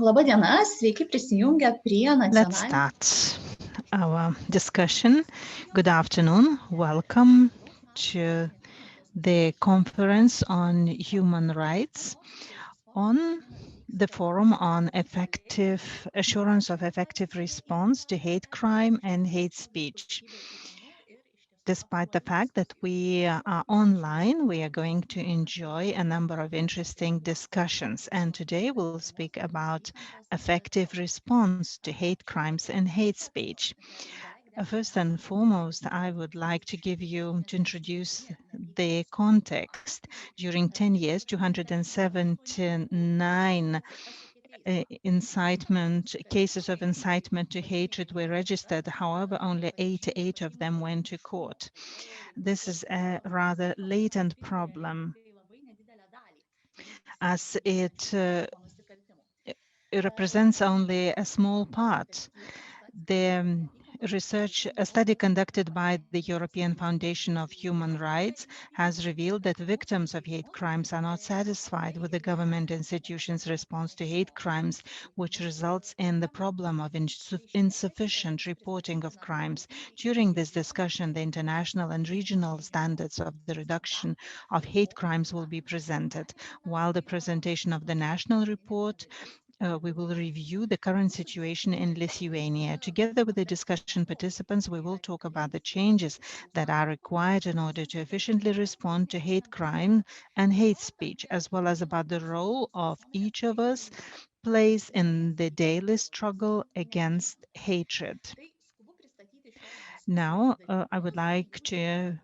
Labą dieną, sveiki prisijungę prie Let's start our discussion. Good afternoon. Welcome to the conference on human rights on the forum on assurance of effective response to hate crime and hate speech. Despite the fact that we are online, we are going to enjoy a number of interesting discussions. And today we'll speak about effective response to hate crimes and hate speech. First and foremost, I would like to introduce the context. During 10 years, 279 cases of incitement to hatred were registered. However, only 88 of them went to court. This is a rather latent problem, as it represents only a small part. The a study conducted by the European Foundation of Human Rights has revealed that victims of hate crimes are not satisfied with the government institutions' response to hate crimes, which results in the problem of insufficient reporting of crimes. During this discussion, the international and regional standards of the reduction of hate crimes will be presented, while the presentation of the national report we will review the current situation in Lithuania. Together with the discussion participants, we will talk about the changes that are required in order to efficiently respond to hate crime and hate speech, as well as about the role of each of us plays in the daily struggle against hatred. Now, I would like to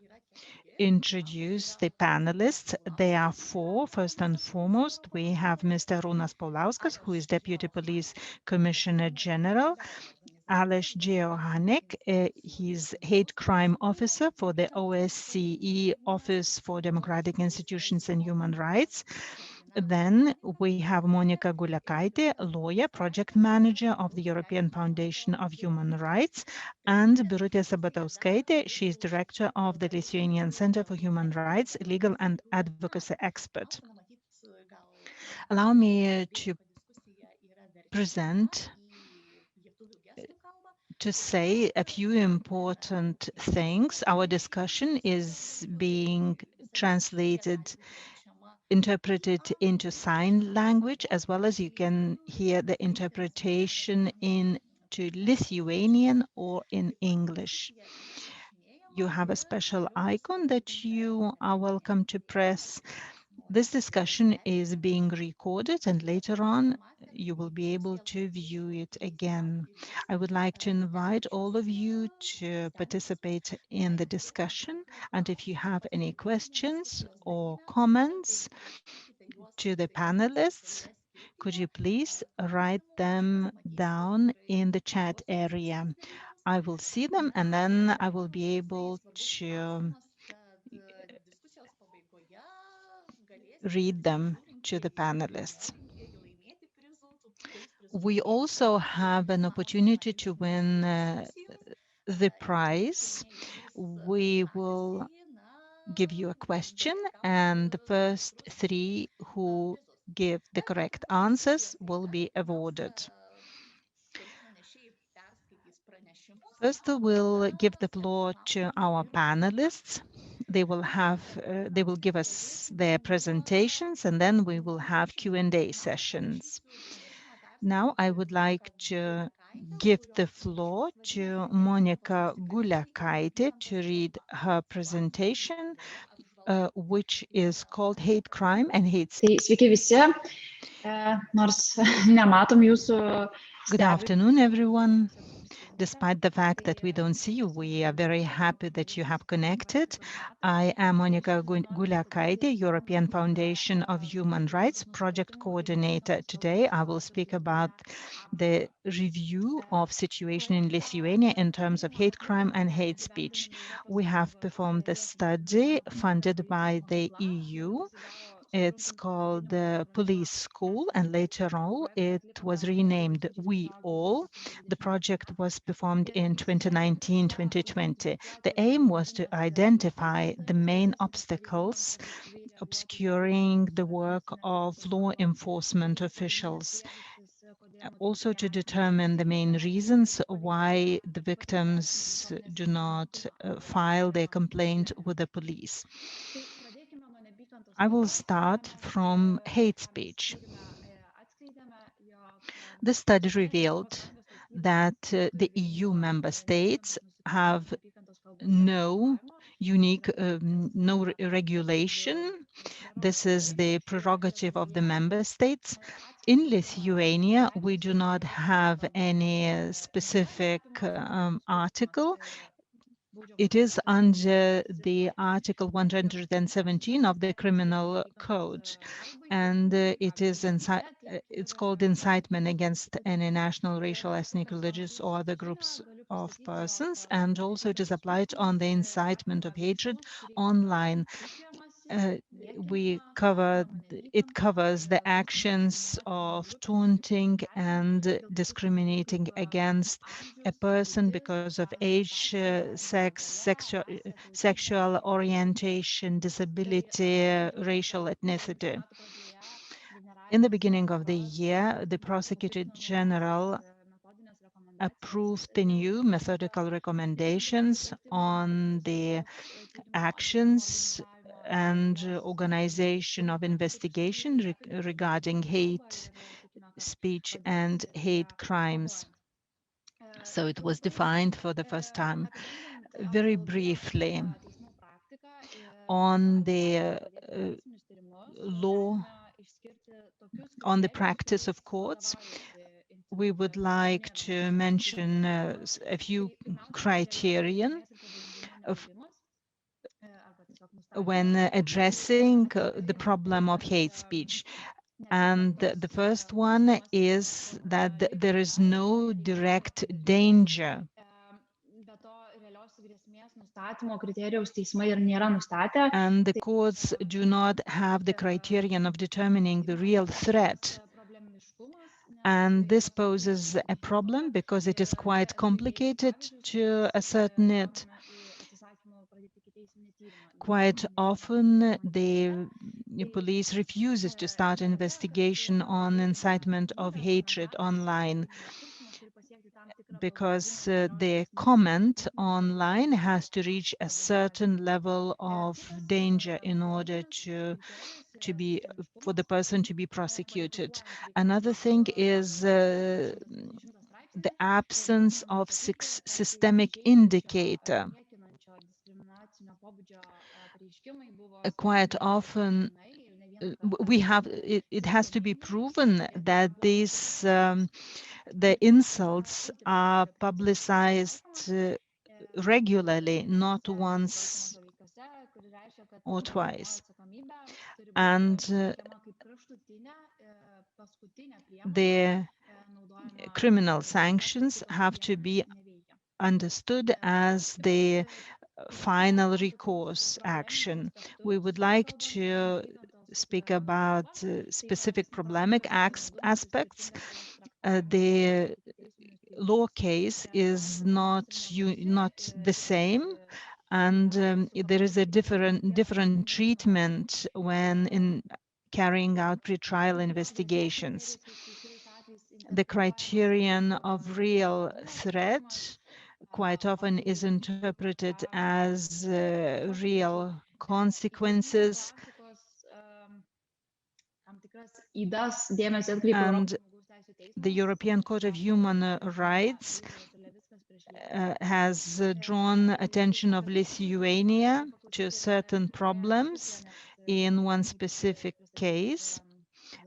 introduce the panelists. They are four. First and foremost, we have Mr. Arūnas Paulauskas, who is Deputy Police Commissioner General. Aleš Hanek, he's Hate Crime Officer for the OSCE Office for Democratic Institutions and Human Rights. Then we have Monika Guliakaitė, lawyer, project manager of the European Foundation of Human Rights, and Birutė Sabatauskaitė, she is director of the Lithuanian Center for Human Rights, legal and advocacy expert. Allow me to say a few important things. Our discussion is being interpreted into sign language, as well as you can hear the interpretation into Lithuanian or in English. You have a special icon that you are welcome to press. This discussion is being recorded, and later on you will be able to view it again. I would like to invite all of you to participate in the discussion, and if you have any questions or comments to the panelists, could you please write them down in the chat area? I will see them, and then I will be able to read them to the panelists. We also have an opportunity to win the prize. We will give you a question, and the first three who give the correct answers will be awarded. First, we'll give the floor to our panelists. They will give us their presentations, and then we will have Q&A sessions. Now, I would like to give the floor to Monika Guliakaitė to read her presentation, which is called Hate Crime and Hate Speech. Sveiki visi, nors nematom jūsų. Good afternoon, everyone. Despite the fact that we don't see you, we are very happy that you have connected. I am Monika Guliakaitė, European Foundation of Human Rights Project Coordinator. Today, I will speak about the review of situation in Lithuania in terms of hate crime and hate speech. We have performed the study funded by the EU. It's called the Police School, and later on it was renamed We All. The project was performed in 2019-2020. The aim was to identify the main obstacles obscuring the work of law enforcement officials. also to determine the main reasons why the victims do not file their complaint with the police. I will start from hate speech. The study revealed that the EU member states have no unique regulation. This is the prerogative of the member states. In Lithuania, we do not have any specific article. It is under the Article 117 of the Criminal Code, and it's called incitement against any national, racial, ethnic, religious, or other groups of persons, and also it is applied on the incitement of hatred online. It covers the actions of taunting and discriminating against a person because of age, sex, sexual orientation, disability, racial ethnicity. In the beginning of the year, the Prosecutor General approved the new methodical recommendations on the actions and organization of investigation regarding hate speech and hate crimes. So it was defined for the first time. Very briefly, on the law, on the practice of courts, we would like to mention a few criterion when addressing the problem of hate speech. And the first one is that there is no direct danger. And the courts do not have the criterion of determining the real threat. And this poses a problem because it is quite complicated to ascertain it. Quite often, the police refuses to start investigation on incitement of hatred online because the comment online has to reach a certain level of danger in order for the person to be prosecuted. Another thing is the absence of systemic indicator. Quite often, it has to be proven that the insults are publicized regularly, not once or twice. And the criminal sanctions have to be understood as the final recourse action. We would like to speak about specific problematic aspects. The law case is not the same, and there is a different treatment when in carrying out pretrial investigations. The criterion of real threat quite often is interpreted as real consequences, and the European Court of Human Rights has drawn attention of Lithuania to certain problems in one specific case,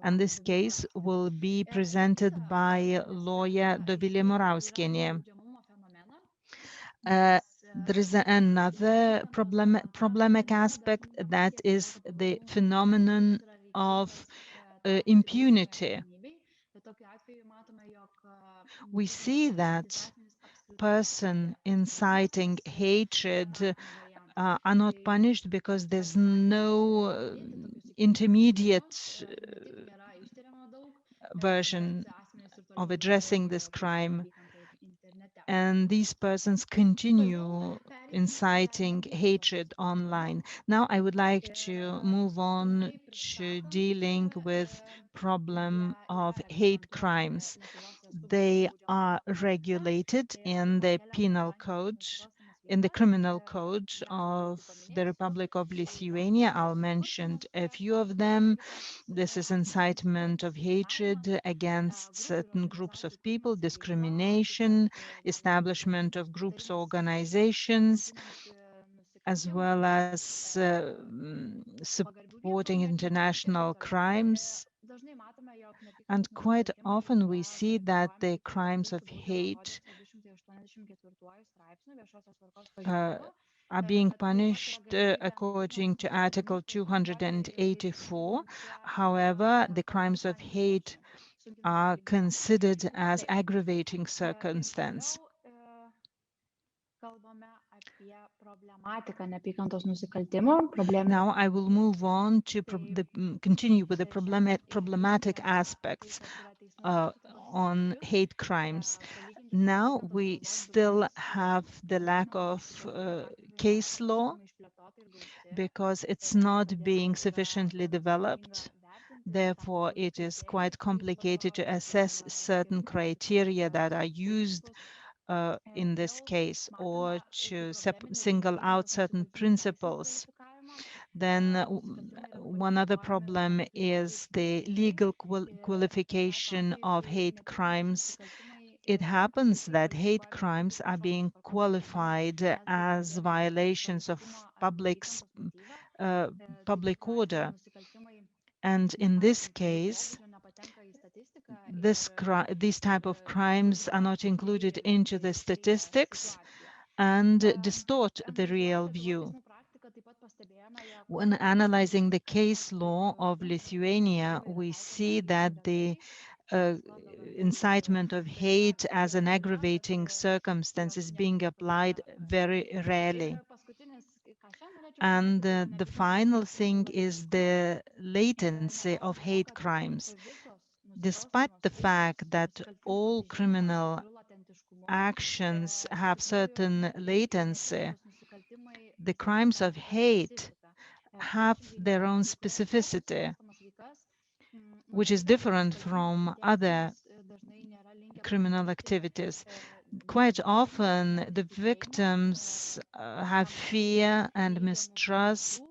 and this case will be presented by lawyer Dovilė Murauskienė. There is another problematic aspect, that is the phenomenon of impunity. We see that persons inciting hatred are not punished because there's no intermediate version of addressing this crime. and these persons continue inciting hatred online. Now I would like to move on to dealing with problem of hate crimes. They are regulated in the penal code, in the criminal code of the Republic of Lithuania. I'll mention a few of them. This is incitement of hatred against certain groups of people, discrimination, establishment of groups or organizations, as well as supporting international crimes. And quite often we see that the crimes of hate are being punished according to Article 284. However, the crimes of hate are considered as aggravating circumstance. Now I will move on to continue with the problematic aspects on hate crimes. Now we still have the lack of case law because it's not being sufficiently developed. Therefore, it is quite complicated to assess certain criteria that are used in this case, or to single out certain principles. Then one other problem is the legal qualification of hate crimes. It happens that hate crimes are being qualified as violations of public order. And in this case, these type of crimes are not included into the statistics and distort the real view. When analyzing the case law of Lithuania, we see that the incitement of hate as an aggravating circumstance is being applied very rarely. And the final thing is the latency of hate crimes. Despite the fact that all criminal actions have certain latency, the crimes of hate have their own specificity, which is different from other criminal activities. Quite often, the victims have fear and mistrust.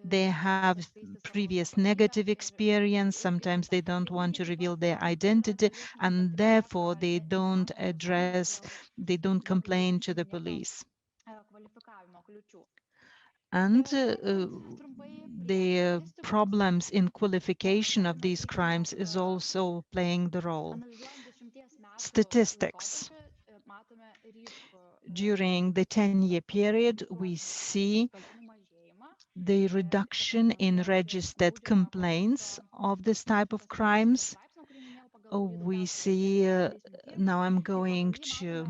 They have previous negative experience. Sometimes they don't want to reveal their identity, and therefore they don't complain to the police. And the problems in qualification of these crimes is also playing the role. Statistics. During the 10-year period, we see the reduction in registered complaints of this type of crimes. We see, now I'm going to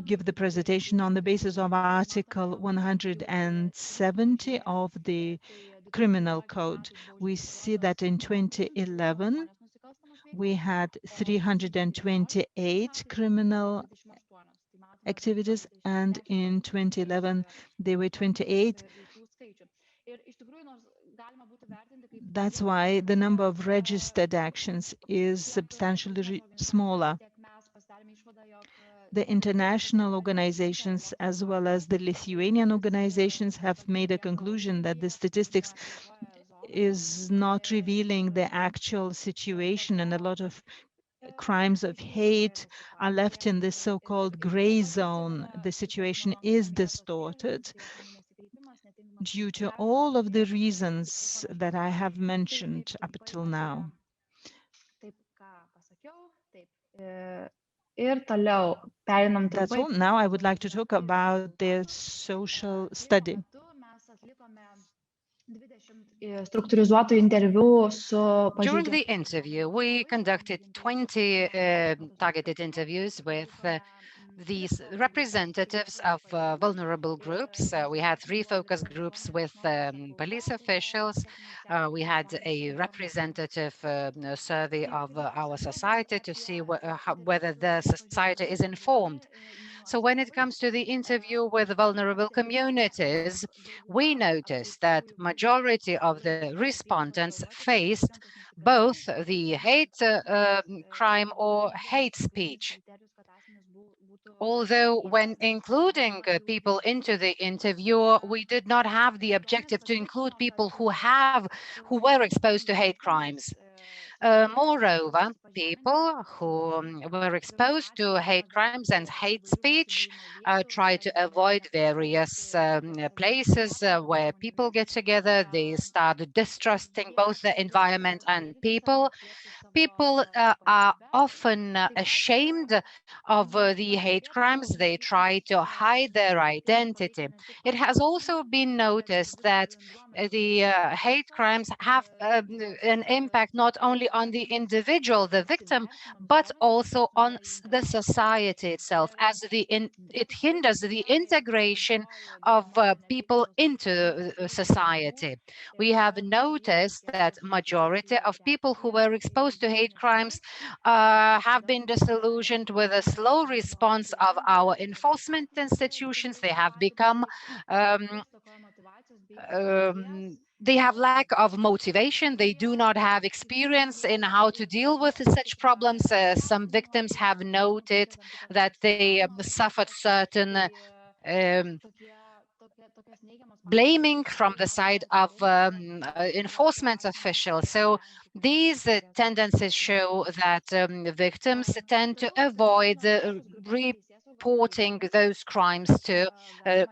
give the presentation on the basis of Article 170 of the Criminal Code. We see that in 2011, we had 328 criminal activities, and in 2011, there were 28. That's why the number of registered actions is substantially smaller. The international organizations, as well as the Lithuanian organizations, have made a conclusion that the statistics is not revealing the actual situation, and a lot of crimes of hate are left in this so-called gray zone. The situation is distorted due to all of the reasons that I have mentioned up till now. That's all. Now I would like to talk about the social study. During the interview, we conducted 20 targeted interviews with these representatives of vulnerable groups. We had 3 focus groups with police officials. We had a representative survey of our society to see whether the society is informed. So when it comes to the interview with vulnerable communities, we noticed that majority of the respondents faced both the hate crime or hate speech. Although when including people into the interview, we did not have the objective to include people who were exposed to hate crimes. Moreover, people who were exposed to hate crimes and hate speech try to avoid various places where people get together. They start distrusting both the environment and people. People are often ashamed of the hate crimes. They try to hide their identity. It has also been noticed that the hate crimes have an impact not only on the individual, the victim, but also on the society itself, as it hinders the integration of people into society. We have noticed that majority of people who were exposed to hate crimes have been disillusioned with a slow response of our enforcement institutions. They have become they have lack of motivation. They do not have experience in how to deal with such problems. Some victims have noted that they suffered certain blaming from the side of enforcement officials. So these tendencies show that victims tend to avoid reporting those crimes to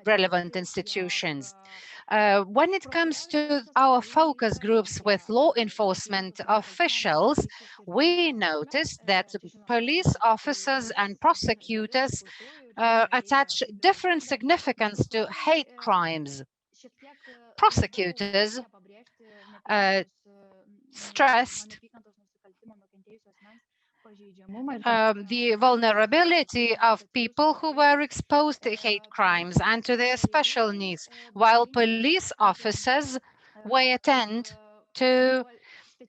relevant institutions. When it comes to our focus groups with law enforcement officials, we noticed that police officers and prosecutors attach different significance to hate crimes. Prosecutors stressed the vulnerability of people who were exposed to hate crimes and to their special needs, while police officers were tend to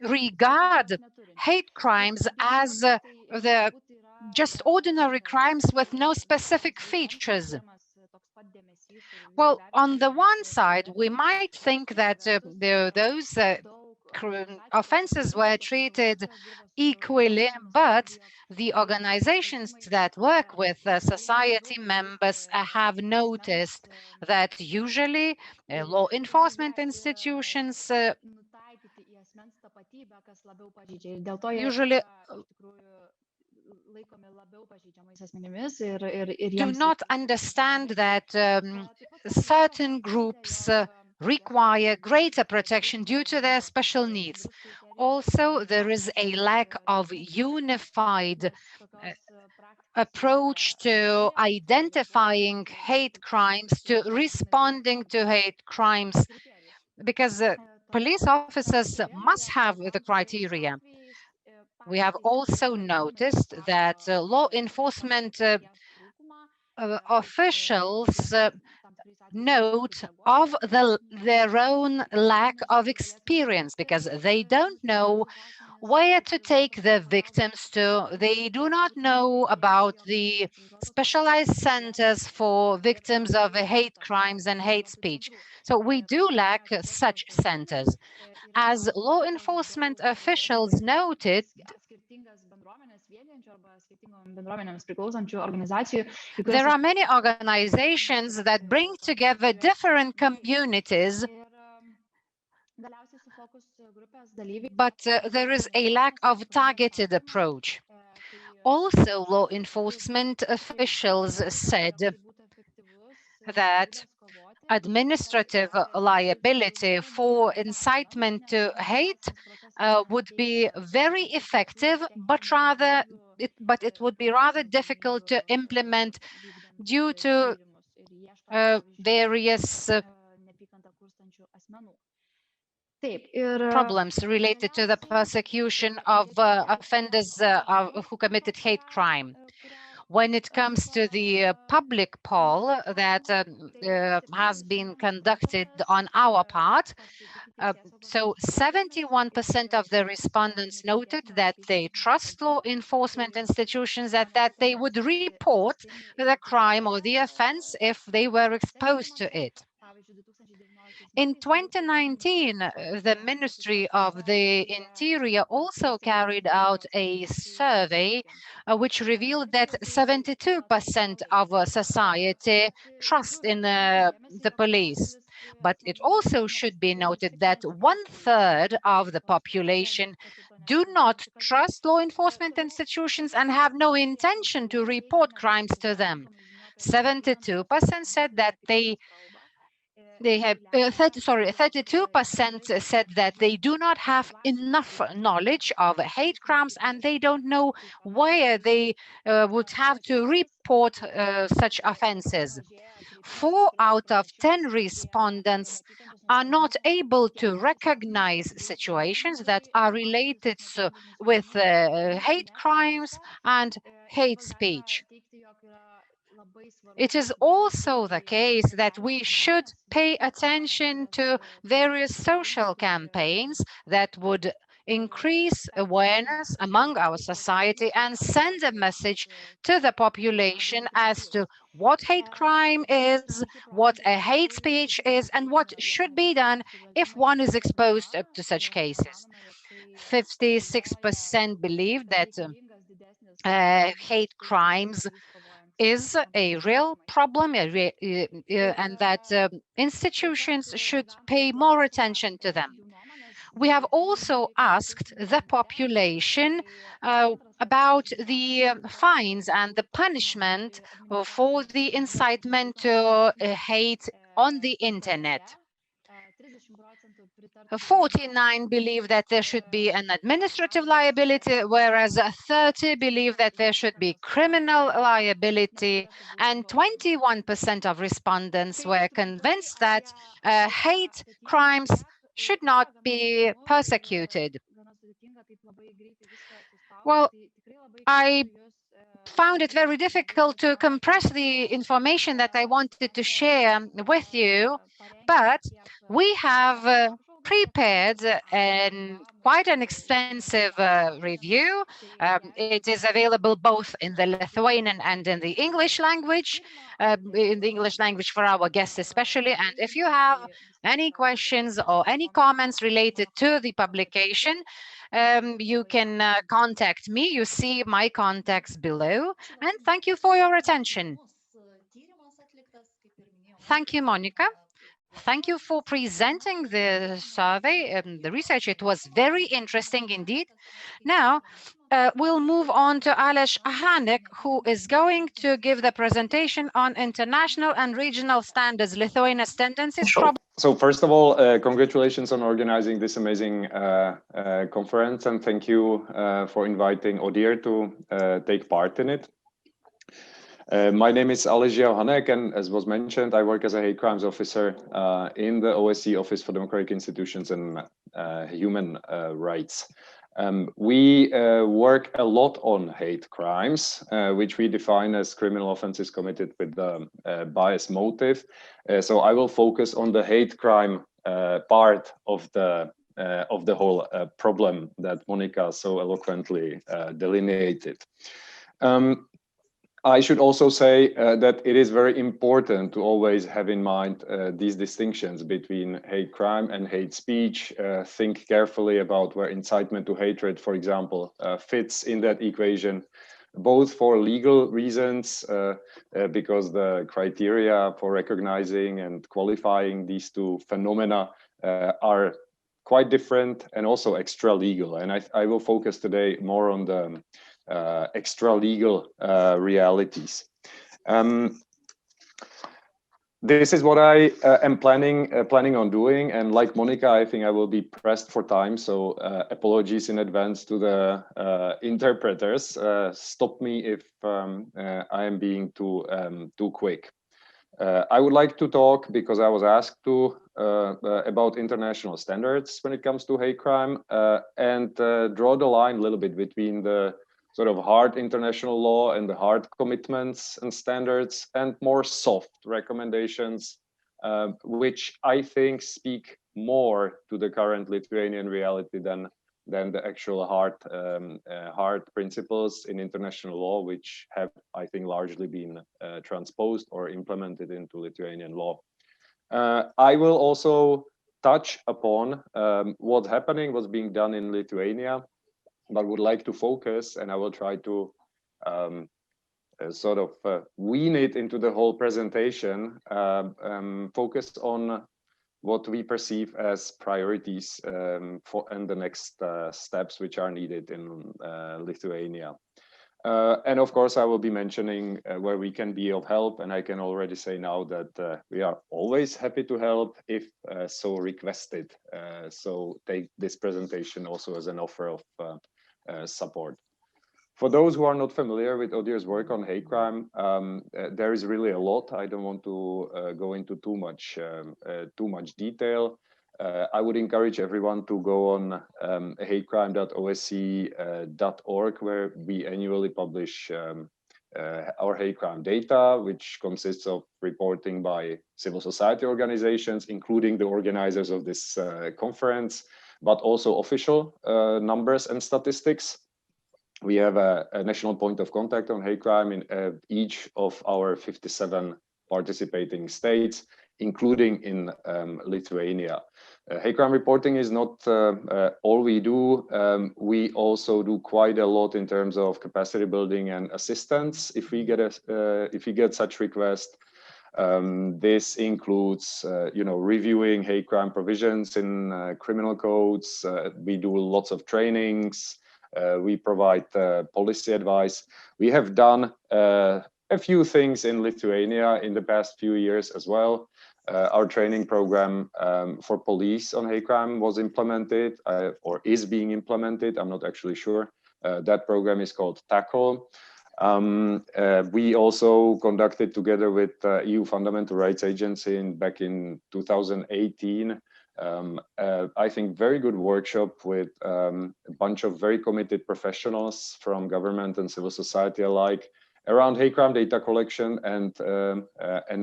regard hate crimes as the just ordinary crimes with no specific features. Well, on the one side, we might think that those offenses were treated equally, but the organizations that work with society members have noticed that usually law enforcement institutions usually do not understand that certain groups require greater protection due to their special needs. Also, there is a lack of unified approach to identifying hate crimes, to responding to hate crimes, because police officers must have the criteria. We have also noticed that law enforcement officials note of their own lack of experience, because they don't know where to take the victims to. They do not know about the specialized centers for victims of hate crimes and hate speech. So we do lack such centers. As law enforcement officials noted, there are many organizations that bring together different communities, but there is a lack of targeted approach. Also, law enforcement officials said that administrative liability for incitement to hate would be very effective, but it would be rather difficult to implement due to various problems related to the persecution of offenders who committed hate crime. When it comes to the public poll that has been conducted on our part, so 71% of the respondents noted that they trust law enforcement institutions, that they would report the crime or the offense if they were exposed to it. In 2019, the Ministry of the Interior also carried out a survey which revealed that 72% of society trust in the police. But it also should be noted that 1/3 of the population do not trust law enforcement institutions and have no intention to report crimes to them. 72% said that they have 32% said that they do not have enough knowledge of hate crimes and they don't know where they would have to report such offenses. 4 out of 10 respondents are not able to recognize situations that are related with hate crimes and hate speech. It is also the case that we should pay attention to various social campaigns that would increase awareness among our society and send a message to the population as to what hate crime is, what a hate speech is, and what should be done if one is exposed to such cases. 56% believe that hate crimes is a real problem and that institutions should pay more attention to them. We have also asked the population about the fines and the punishment for the incitement to hate on the internet. 49 believe that there should be an administrative liability, whereas 30 believe that there should be criminal liability, and 21% of respondents were convinced that hate crimes should not be persecuted. Well, I found it very difficult to compress the information that I wanted to share with you, but we have prepared quite an extensive review. It is available both in the Lithuanian and in the English language, for our guests especially. And if you have any questions or any comments related to the publication, you can contact me. You see my contacts below. And thank you for your attention. Thank you, Monika. Thank you for presenting the survey and the research. It was very interesting indeed. Now, we'll move on to Aleš Hanek, who is going to give the presentation on international and regional standards, Lithuania's tendencies. Sure. So first of all, congratulations on organizing this amazing conference, and thank you for inviting ODIHR to take part in it. My name is Aleš Hanek, and as was mentioned, I work as a hate crimes officer in the OSCE Office for Democratic Institutions and Human Rights. We work a lot on hate crimes, which we define as criminal offenses committed with bias motive. So I will focus on the hate crime part of the whole problem that Monika so eloquently delineated. I should also say that it is very important to always have in mind these distinctions between hate crime and hate speech. Think carefully about where incitement to hatred, for example, fits in that equation, both for legal reasons, because the criteria for recognizing and qualifying these two phenomena are quite different, and also extra legal. And I will focus today more on the extra legal realities. This is what I am planning on doing, and like Monika, I think I will be pressed for time, so apologies in advance to the interpreters. Stop me if I am being too quick. I would like to talk, because I was asked to, about international standards when it comes to hate crime, and draw the line a little bit between the sort of hard international law and the hard commitments and standards, and more soft recommendations, which I think speak more to the current Lithuanian reality than the actual hard principles in international law, which have, I think, largely been transposed or implemented into Lithuanian law. I will also touch upon what's happening, what's being done in Lithuania, but would like to focus, and I will try to sort of wean it into the whole presentation, focus on what we perceive as priorities and the next steps which are needed in Lithuania. And of course, I will be mentioning where we can be of help, and I can already say now that we are always happy to help if so requested. So take this presentation also as an offer of support. For those who are not familiar with ODIHR's work on hate crime, there is really a lot. I don't want to go into too much detail. I would encourage everyone to go on hatecrime.osce.org, where we annually publish our hate crime data, which consists of reporting by civil society organizations, including the organizers of this conference, but also official numbers and statistics. We have a national point of contact on hate crime in each of our 57 participating states, including in Lithuania. Hate crime reporting is not all we do. We also do quite a lot in terms of capacity building and assistance if we get such requests. This includes, reviewing hate crime provisions in criminal codes. We do lots of trainings. We provide policy advice. We have done a few things in Lithuania in the past few years as well. Our training program for police on hate crime was implemented or is being implemented. I'm not actually sure. That program is called Tackle. We also conducted together with EU Fundamental Rights Agency back in 2018, I think very good workshop with a bunch of very committed professionals from government and civil society alike around hate crime data collection and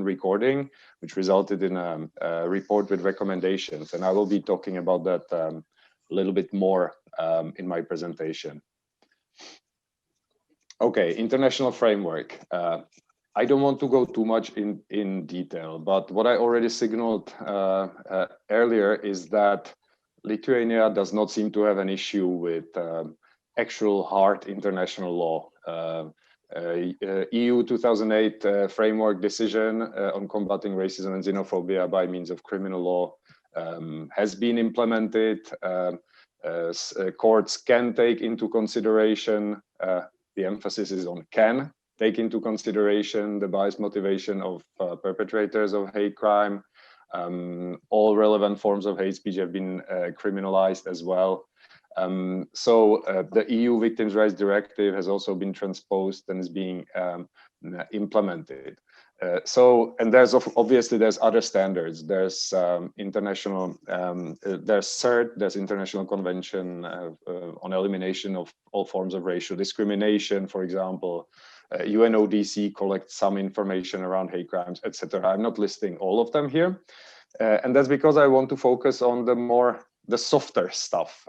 recording, which resulted in a report with recommendations. And I will be talking about that a little bit more in my presentation. Okay, international framework. I don't want to go too much in detail, but what I already signaled earlier is that Lithuania does not seem to have an issue with actual hard international law. EU 2008 framework decision on combating racism and xenophobia by means of criminal law has been implemented. Courts can take into consideration, the emphasis is on can take into consideration the biased motivation of perpetrators of hate crime. All relevant forms of hate speech have been criminalized as well. So the EU Victims' Rights Directive has also been transposed and is being implemented. And there's obviously there's other standards. There's international, there's CERT, there's International Convention on Elimination of All Forms of Racial Discrimination, for example. UNODC collects some information around hate crimes, etc. I'm not listing all of them here, and that's because I want to focus on the softer stuff.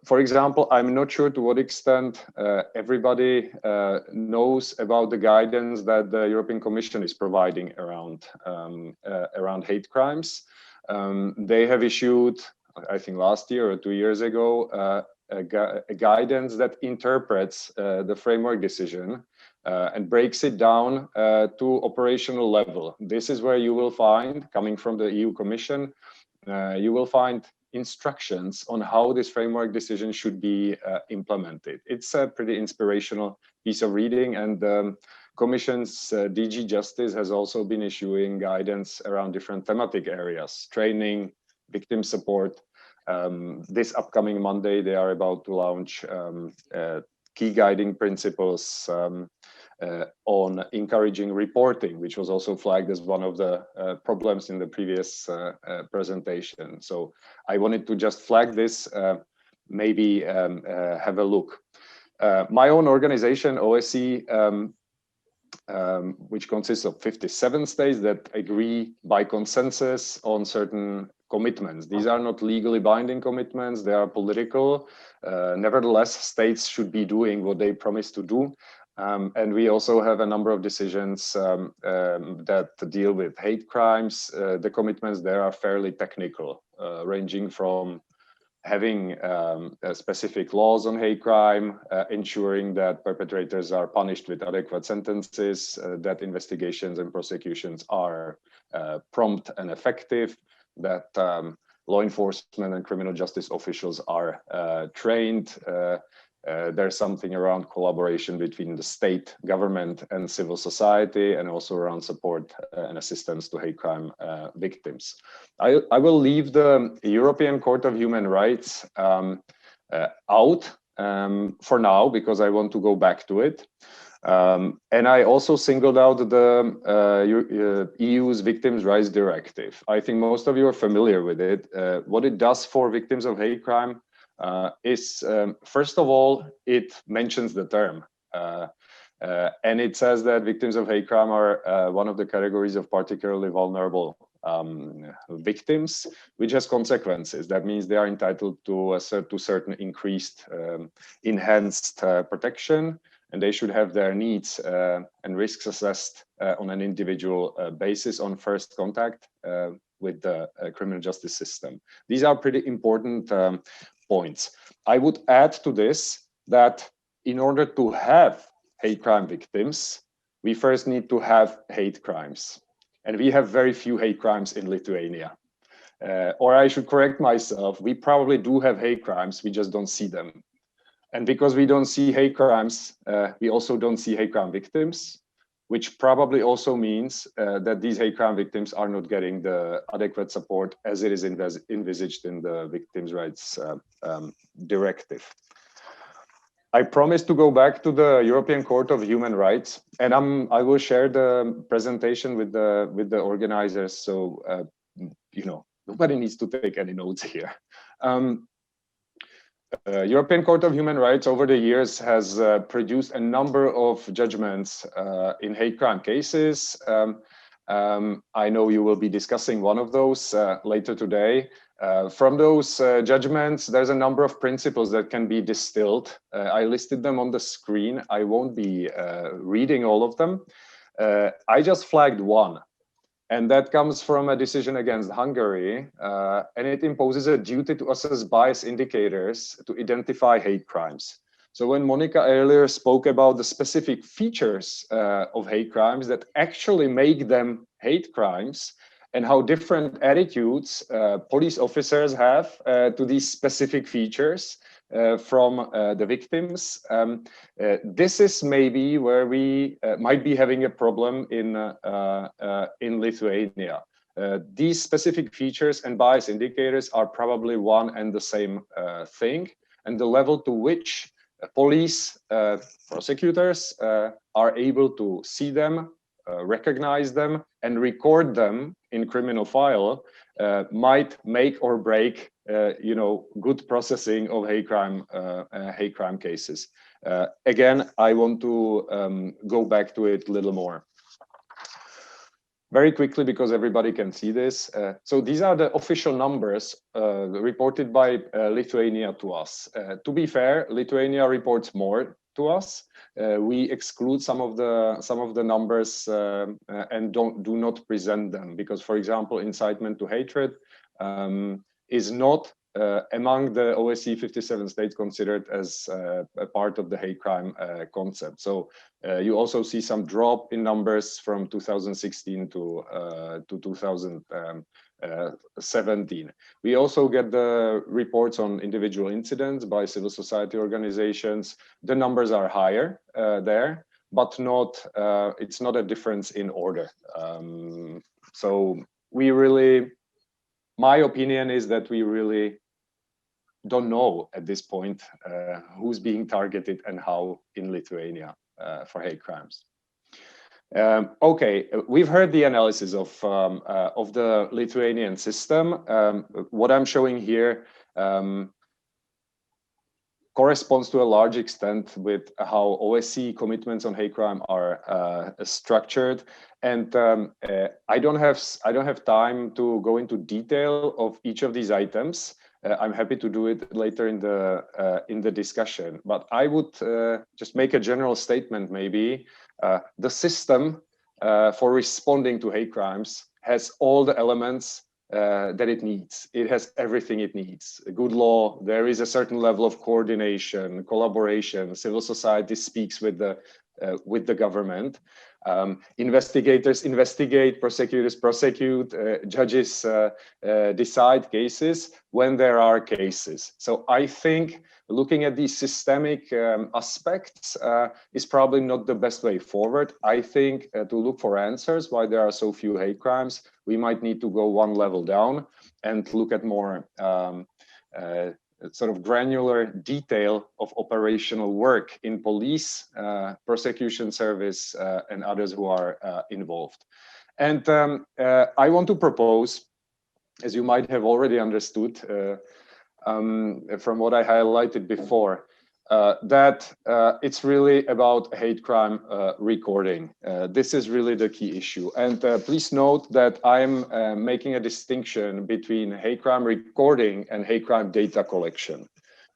For example, I'm not sure to what extent everybody knows about the guidance that the European Commission is providing around hate crimes. They have issued, I think last year or 2 years ago, a guidance that interprets the framework decision and breaks it down to operational level. This is where you will find, coming from the EU Commission, you will find instructions on how this framework decision should be implemented. It's a pretty inspirational piece of reading, and the Commission's DG Justice has also been issuing guidance around different thematic areas: training, victim support. This upcoming Monday, they are about to launch key guiding principles on encouraging reporting, which was also flagged as one of the problems in the previous presentation. So I wanted to just flag this, maybe have a look. My own organization, OSCE, which consists of 57 states that agree by consensus on certain commitments. These are not legally binding commitments, they are political. Nevertheless, states should be doing what they promise to do. And we also have a number of decisions that deal with hate crimes. The commitments there are fairly technical, ranging from having specific laws on hate crime, ensuring that perpetrators are punished with adequate sentences, that investigations and prosecutions are prompt and effective, that law enforcement and criminal justice officials are trained. There's something around collaboration between the state government and civil society, and also around support and assistance to hate crime victims. I will leave the European Court of Human Rights out for now, because I want to go back to it. And I also singled out the EU's Victims' Rights Directive. I think most of you are familiar with it. What it does for victims of hate crime is, first of all, it mentions the term. And it says that victims of hate crime are one of the categories of particularly vulnerable victims, which has consequences. That means they are entitled to certain increased, enhanced protection, and they should have their needs and risks assessed on an individual basis on first contact with the criminal justice system. These are pretty important points. I would add to this that in order to have hate crime victims, we first need to have hate crimes. And we have very few hate crimes in Lithuania. Or I should correct myself, we probably do have hate crimes, we just don't see them. And because we don't see hate crimes, we also don't see hate crime victims, which probably also means that these hate crime victims are not getting the adequate support as it is envisaged in the Victims' Rights Directive. I promised to go back to the European Court of Human Rights, and I will share the presentation with the organizers, so you know, nobody needs to take any notes here. European Court of Human Rights over the years has produced a number of judgments in hate crime cases. I know you will be discussing one of those later today. From those judgments, there's a number of principles that can be distilled. I listed them on the screen. I won't be reading all of them. I just flagged one. And that comes from a decision against Hungary, and it imposes a duty to assess bias indicators to identify hate crimes. So when Monika earlier spoke about the specific features of hate crimes that actually make them hate crimes, and how different attitudes police officers have to these specific features from the victims, this is maybe where we might be having a problem in Lithuania. These specific features and bias indicators are probably one and the same thing, and the level to which police prosecutors are able to see them, recognize them, and record them in criminal file might make or break you know, good processing of hate crime cases. Again, I want to go back to it a little more. Very quickly, because everybody can see this. So these are the official numbers reported by Lithuania to us. To be fair, Lithuania reports more to us. We exclude some of the numbers and do not present them, because, for example, incitement to hatred is not among the OSCE 57 states considered as a part of the hate crime concept. So you also see some drop in numbers from 2016 to 2017. We also get the reports on individual incidents by civil society organizations. The numbers are higher there, but not it's not a difference in order. So we really, my opinion is that we really don't know at this point who's being targeted and how in Lithuania for hate crimes. Okay, we've heard the analysis of the Lithuanian system. What I'm showing here corresponds to a large extent with how OSCE commitments on hate crime are structured. And I don't have time to go into detail of each of these items. I'm happy to do it later in the discussion. But I would just make a general statement. Maybe the system for responding to hate crimes has all the elements that it needs. It has everything it needs. A good law, there is a certain level of coordination, collaboration, civil society speaks with the government. Investigators investigate, prosecutors prosecute, judges decide cases when there are cases. So I think looking at these systemic aspects is probably not the best way forward. I think to look for answers why there are so few hate crimes, we might need to go one level down and look at more sort of granular detail of operational work in police, prosecution service, and others who are involved. And I want to propose, as you might have already understood from what I highlighted before, that it's really about hate crime recording. This is really the key issue. And please note that I'm making a distinction between hate crime recording and hate crime data collection.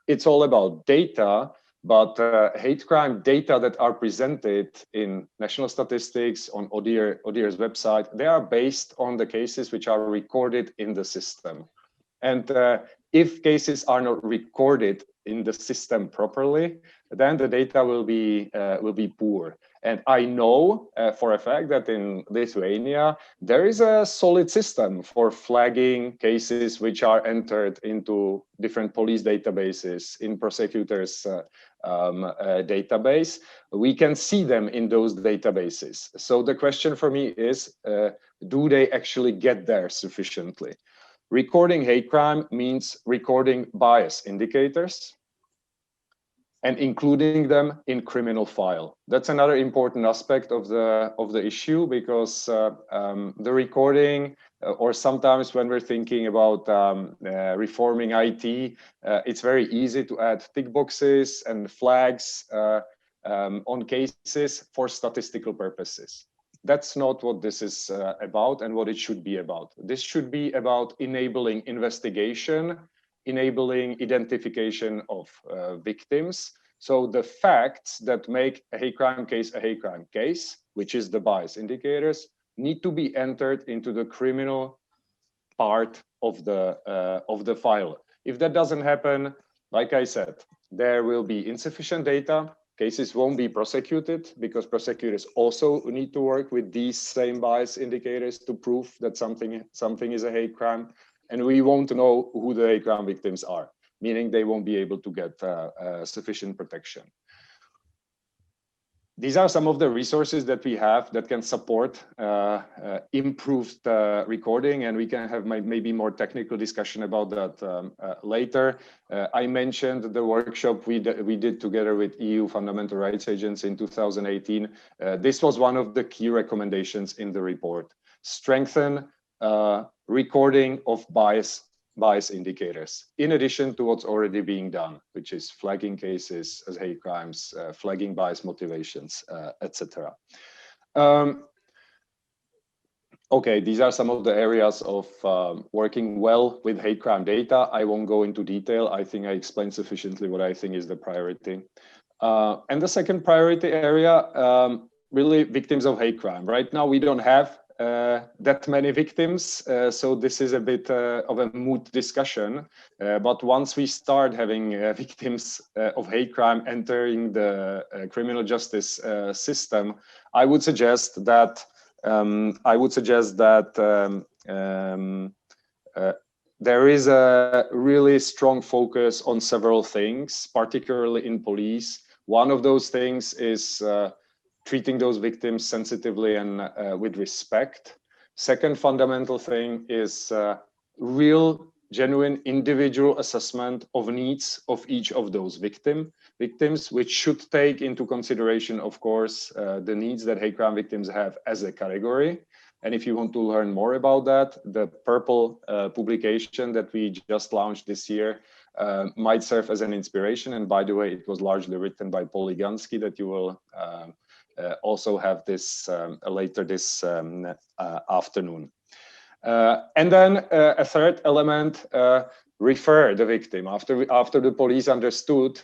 It's all about data, but hate crime data that are presented in national statistics on ODIHR's website, they are based on the cases which are recorded in the system. And if cases are not recorded in the system properly, then the data will be poor. And I know for a fact that in Lithuania, there is a solid system for flagging cases which are entered into different police databases, in prosecutors' database. We can see them in those databases. So the question for me is, do they actually get there sufficiently? Recording hate crime means recording bias indicators and including them in criminal file. That's another important aspect of the issue, because the recording, or sometimes when we're thinking about reforming IT, it's very easy to add tick boxes and flags on cases for statistical purposes. That's not what this is about and what it should be about. This should be about enabling investigation, enabling identification of victims. So the facts that make a hate crime case a hate crime case, which is the bias indicators, need to be entered into the criminal part of the file. If that doesn't happen, like I said, there will be insufficient data. Cases won't be prosecuted because prosecutors also need to work with these same bias indicators to prove that something is a hate crime, and we won't know who the hate crime victims are, meaning they won't be able to get sufficient protection. These are some of the resources that we have that can support improved recording, and we can have maybe more technical discussion about that later. I mentioned the workshop we did together with EU Fundamental Rights Agency in 2018. This was one of the key recommendations in the report. Strengthen recording of bias indicators, in addition to what's already being done, which is flagging cases as hate crimes, flagging bias motivations, etc. Okay, these are some of the areas of working well with hate crime data. I won't go into detail. I think I explained sufficiently what I think is the priority. And the second priority area, really victims of hate crime. Right now, we don't have that many victims, so this is a bit of a moot discussion. But once we start having victims of hate crime entering the criminal justice system, I would suggest that there is a really strong focus on several things, particularly in police. One of those things is treating those victims sensitively and with respect. Second fundamental thing is real, genuine individual assessment of needs of each of those victims, which should take into consideration, of course, the needs that hate crime victims have as a category. And if you want to learn more about that, the Purple publication that we just launched this year might serve as an inspiration. And by the way, it was largely written by Paul Ligansky, that you will also have this later this afternoon. And then a third element, refer the victim. After the police understood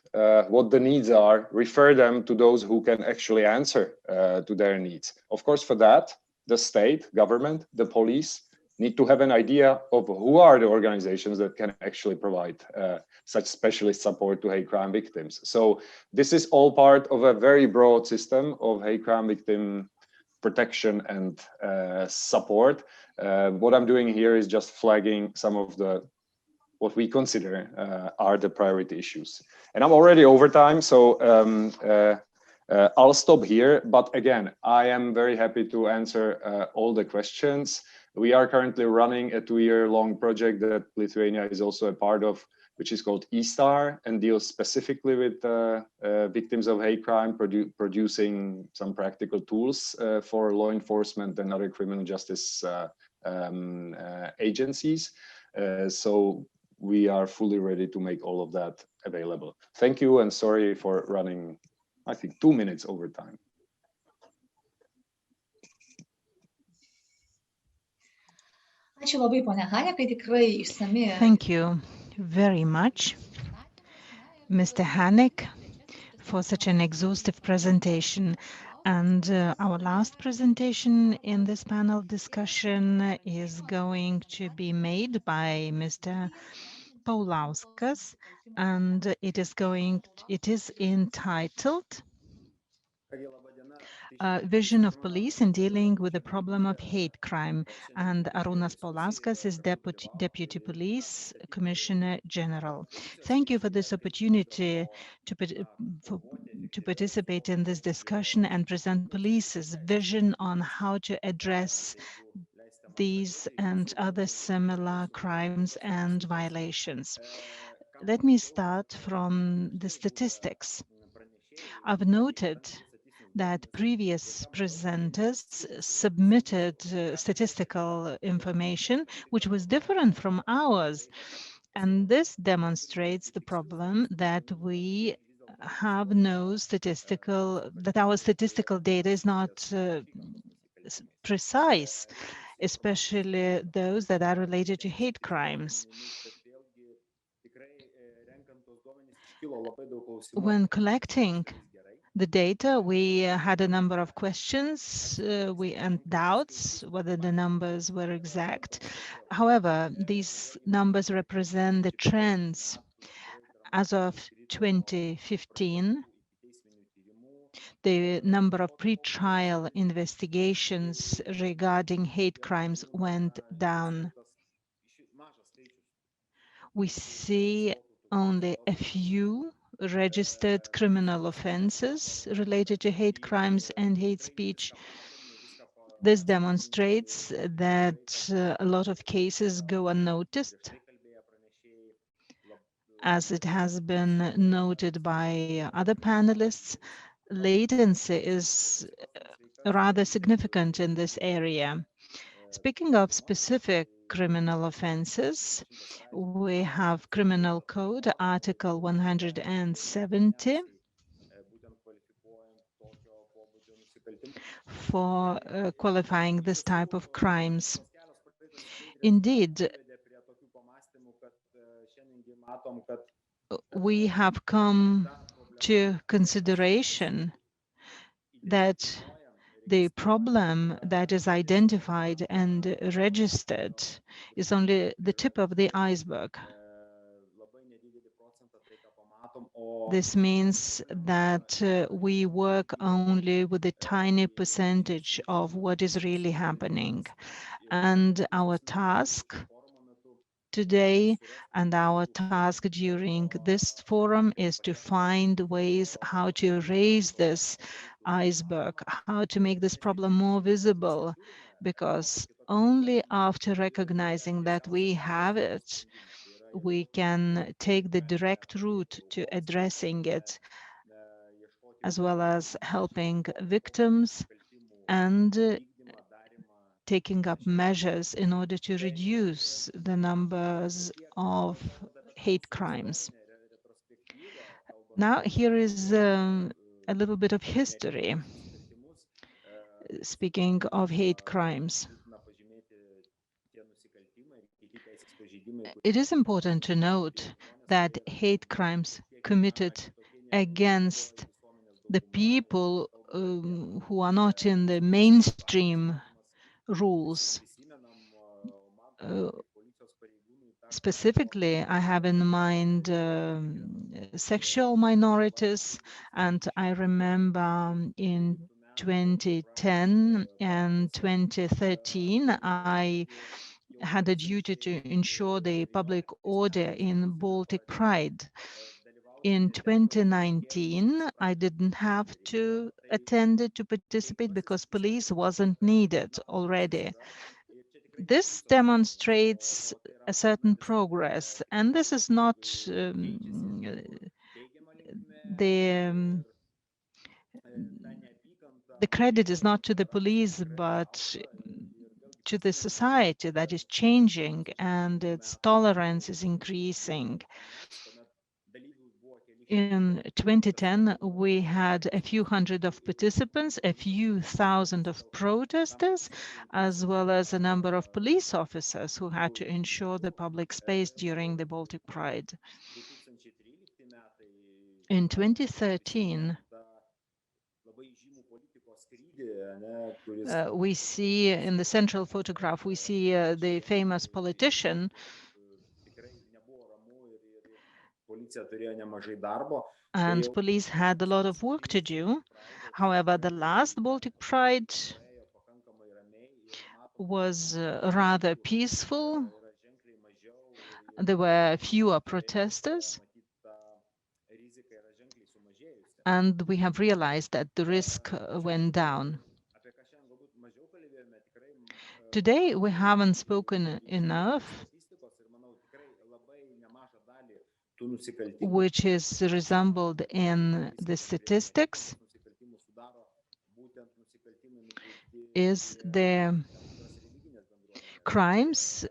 what the needs are, refer them to those who can actually answer to their needs. Of course, for that, the state, government, the police need to have an idea of who are the organizations that can actually provide such specialist support to hate crime victims. So this is all part of a very broad system of hate crime victim protection and support. What I'm doing here is just flagging some of what we consider are the priority issues. And I'm already over time, so I'll stop here. But again, I am very happy to answer all the questions. We are currently running a 2-year-long project that Lithuania is also a part of, which is called eStar, and deals specifically with victims of hate crime, producing some practical tools for law enforcement and other criminal justice agencies. So we are fully ready to make all of that available. Thank you, and sorry for running, I think, 2 minutes over time. Thank you very much, Mr. Hanek, for such an exhaustive presentation. And our last presentation in this panel discussion is going to be made by Mr. Paulauskas, and it is entitled Vision of Police in Dealing with the Problem of Hate Crime. And Arūnas Paulauskas is Deputy Police Commissioner General. Thank you for this opportunity to participate in this discussion and present police's vision on how to address these and other similar crimes and violations. Let me start from the statistics. I've noted that previous presenters submitted statistical information which was different from ours. And this demonstrates the problem that we have no statistical, that our statistical data is not precise, especially those that are related to hate crimes. When collecting the data, we had a number of questions and doubts whether the numbers were exact. However, these numbers represent the trends. As of 2015, the number of pre-trial investigations regarding hate crimes went down. We see only a few registered criminal offenses related to hate crimes and hate speech. This demonstrates that a lot of cases go unnoticed. As it has been noted by other panelists, latency is rather significant in this area. Speaking of specific criminal offenses, we have Criminal Code Article 170 for qualifying this type of crimes. Indeed, we have come to consideration that the problem that is identified and registered is only the tip of the iceberg. This means that we work only with a tiny percentage of what is really happening. And our task today and our task during this forum is to find ways how to raise this iceberg, how to make this problem more visible, because only after recognizing that we have it, we can take the direct route to addressing it, as well as helping victims and taking up measures in order to reduce the numbers of hate crimes. Now, here is a little bit of history. Speaking of hate crimes, it is important to note that hate crimes committed against the people who are not in the mainstream rules. Specifically, I have in mind sexual minorities, and I remember in 2010 and 2013, I had a duty to ensure the public order in Baltic Pride. In 2019, I didn't have to attend it to participate because police wasn't needed already. This demonstrates a certain progress, and this is not the credit is not to the police, but to the society that is changing and its tolerance is increasing. In 2010, we had a few hundred of participants, a few thousand of protesters, as well as a number of police officers who had to ensure the public space during the Baltic Pride. In 2013, we see in the central photograph, we see the famous politician. And police had a lot of work to do. However, the last Baltic Pride was rather peaceful. There were fewer protesters. And we have realized that the risk went down. Today, we haven't spoken enough, which is resembled in the statistics, is the crimes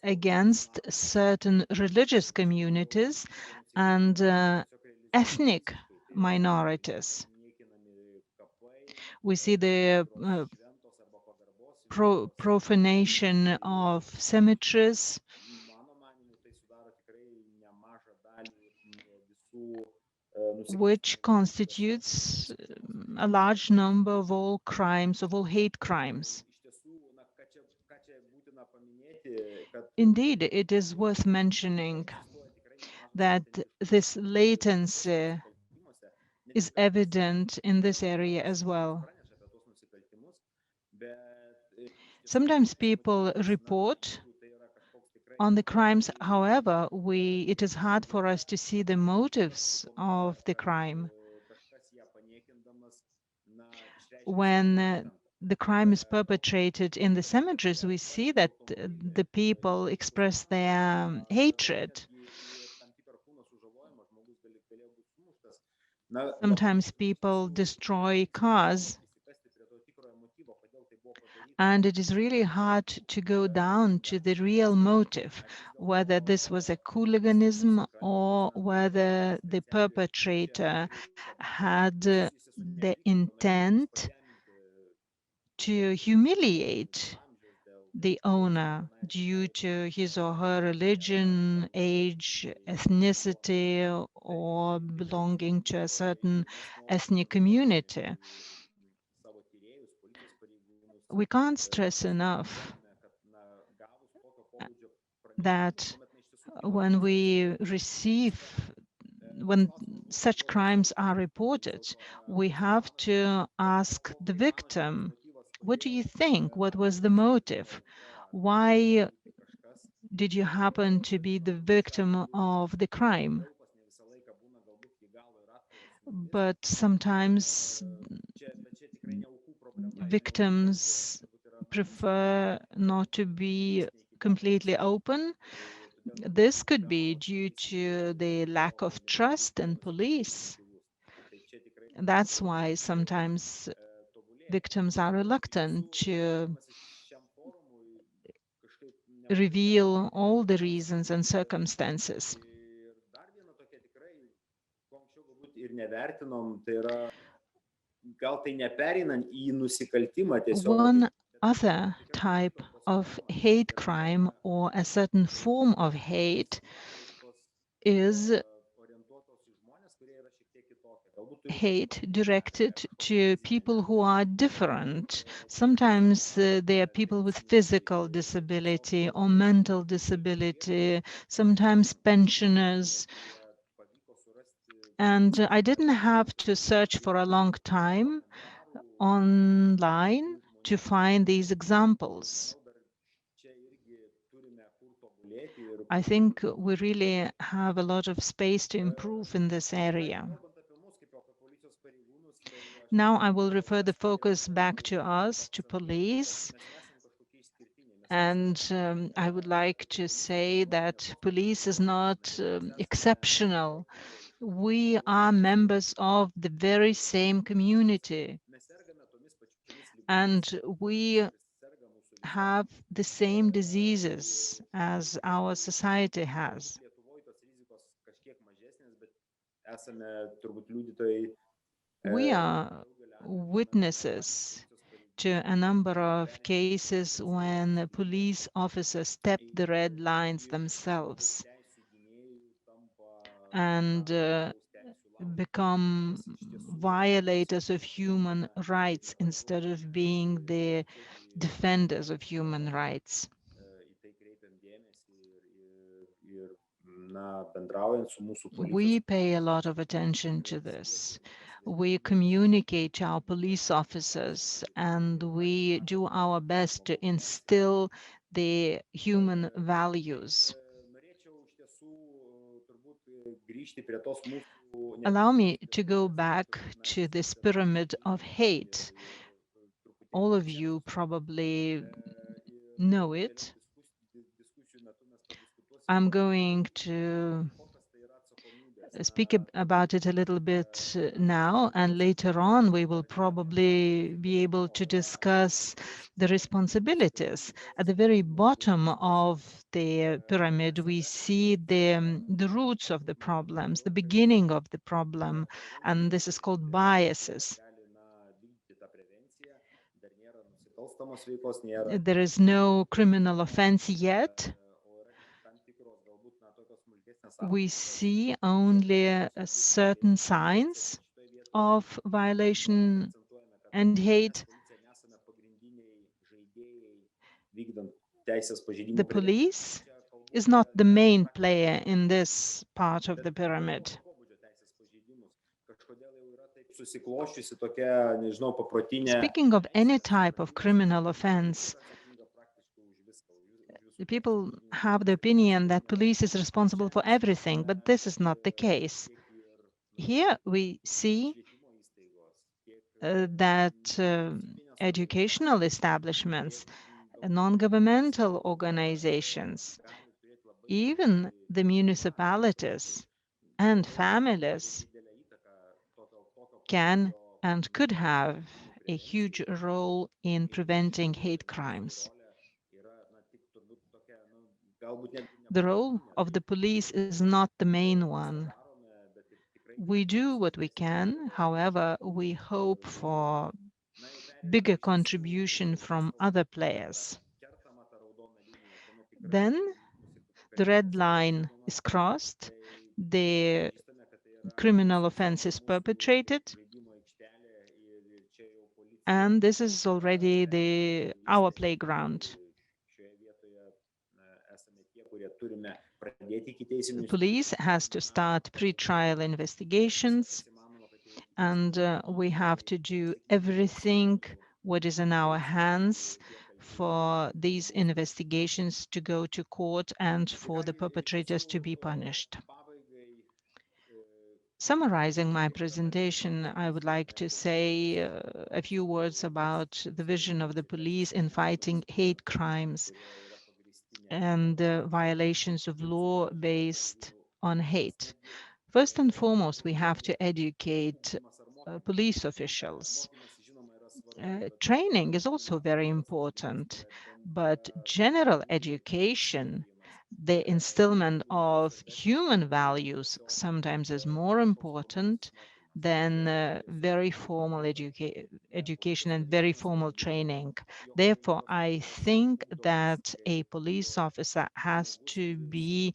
against certain religious communities and ethnic minorities. We see the profanation of cemeteries, which constitutes a large number of all crimes, of all hate crimes. Indeed, it is worth mentioning that this latency is evident in this area as well. Sometimes people report on the crimes, however, it is hard for us to see the motives of the crime. When the crime is perpetrated in the cemeteries, we see that the people express their hatred. Sometimes people destroy cars, and it is really hard to go down to the real motive, whether this was a hooliganism or whether the perpetrator had the intent to humiliate the owner due to his or her religion, age, ethnicity, or belonging to a certain ethnic community. We can't stress enough that when such crimes are reported, we have to ask the victim, what do you think? What was the motive? Why did you happen to be the victim of the crime? But sometimes victims prefer not to be completely open. This could be due to the lack of trust in police. That's why sometimes victims are reluctant to reveal all the reasons and circumstances. One other type of hate crime or a certain form of hate is hate directed to people who are different. Sometimes they are people with physical disability or mental disability, sometimes pensioners. And I didn't have to search for a long time online to find these examples. I think we really have a lot of space to improve in this area. Now I will refer the focus back to us, to police. And I would like to say that police is not exceptional. We are members of the very same community. And we have the same diseases as our society has. We are witnesses to a number of cases when police officers step the red lines themselves and become violators of human rights instead of being the defenders of human rights. We pay a lot of attention to this. We communicate to our police officers and we do our best to instill the human values. Allow me to go back to this pyramid of hate. All of you probably know it. I'm going to speak about it a little bit now, and later on we will probably be able to discuss the responsibilities. At the very bottom of the pyramid, we see the roots of the problems, the beginning of the problem, and this is called biases. There is no criminal offense yet. We see only certain signs of violation and hate. The police is not the main player in this part of the pyramid. Speaking of any type of criminal offense, the people have the opinion that police is responsible for everything, but this is not the case. Here we see that educational establishments, non-governmental organizations, even the municipalities and families can and could have a huge role in preventing hate crimes. The role of the police is not the main one. We do what we can, however, we hope for bigger contribution from other players. Then the red line is crossed, the criminal offense is perpetrated, and this is already our playground. The police has to start pre-trial investigations, and we have to do everything what is in our hands for these investigations to go to court and for the perpetrators to be punished. Summarizing my presentation, I would like to say a few words about the vision of the police in fighting hate crimes and violations of law based on hate. First and foremost, we have to educate police officials. Training is also very important, but general education, the instillment of human values sometimes is more important than very formal education and very formal training. Therefore, I think that a police officer has to be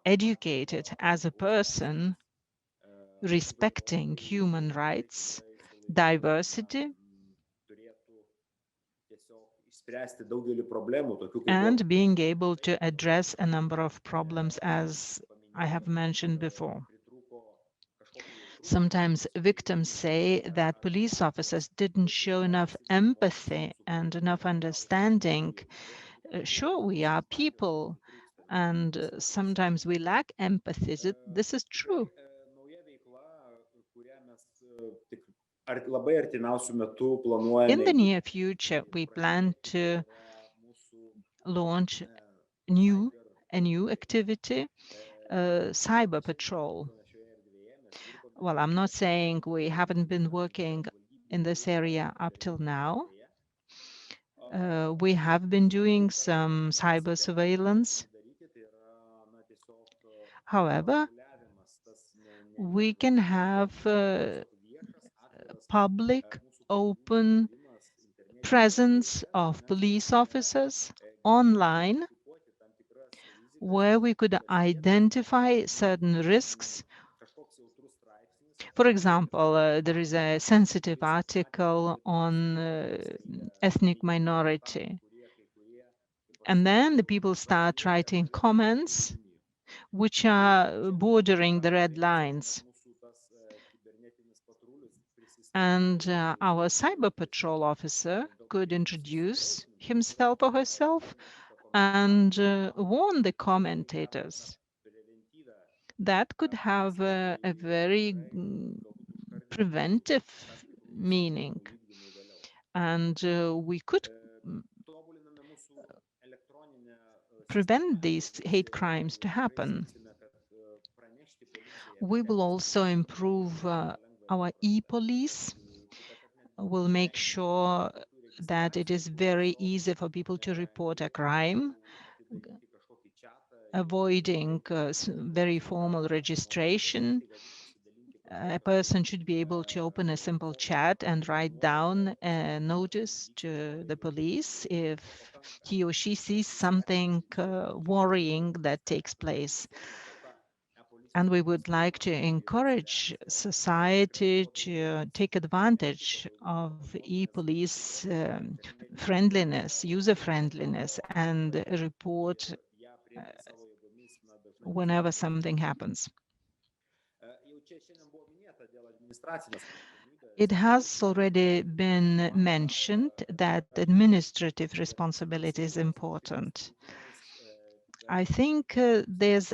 educated as a person, respecting human rights, diversity, and being able to address a number of problems, as I have mentioned before. Sometimes victims say that police officers didn't show enough empathy and enough understanding. Sure, we are people, and sometimes we lack empathy. This is true. In the near future, we plan to launch a new activity, cyber patrol. Well, I'm not saying we haven't been working in this area up till now. We have been doing some cyber surveillance. However, we can have public, open presence of police officers online, where we could identify certain risks. For example, there is a sensitive article on ethnic minority, and then the people start writing comments which are bordering the red lines. And our cyber patrol officer could introduce himself or herself and warn the commentators. That could have a very preventive meaning, and we could prevent these hate crimes to happen. We will also improve our e-police. We'll make sure that it is very easy for people to report a crime, avoiding very formal registration. A person should be able to open a simple chat and write down a notice to the police if he or she sees something worrying that takes place. And we would like to encourage society to take advantage of e-police friendliness, user-friendliness, and report whenever something happens. It has already been mentioned that administrative responsibility is important. I think there's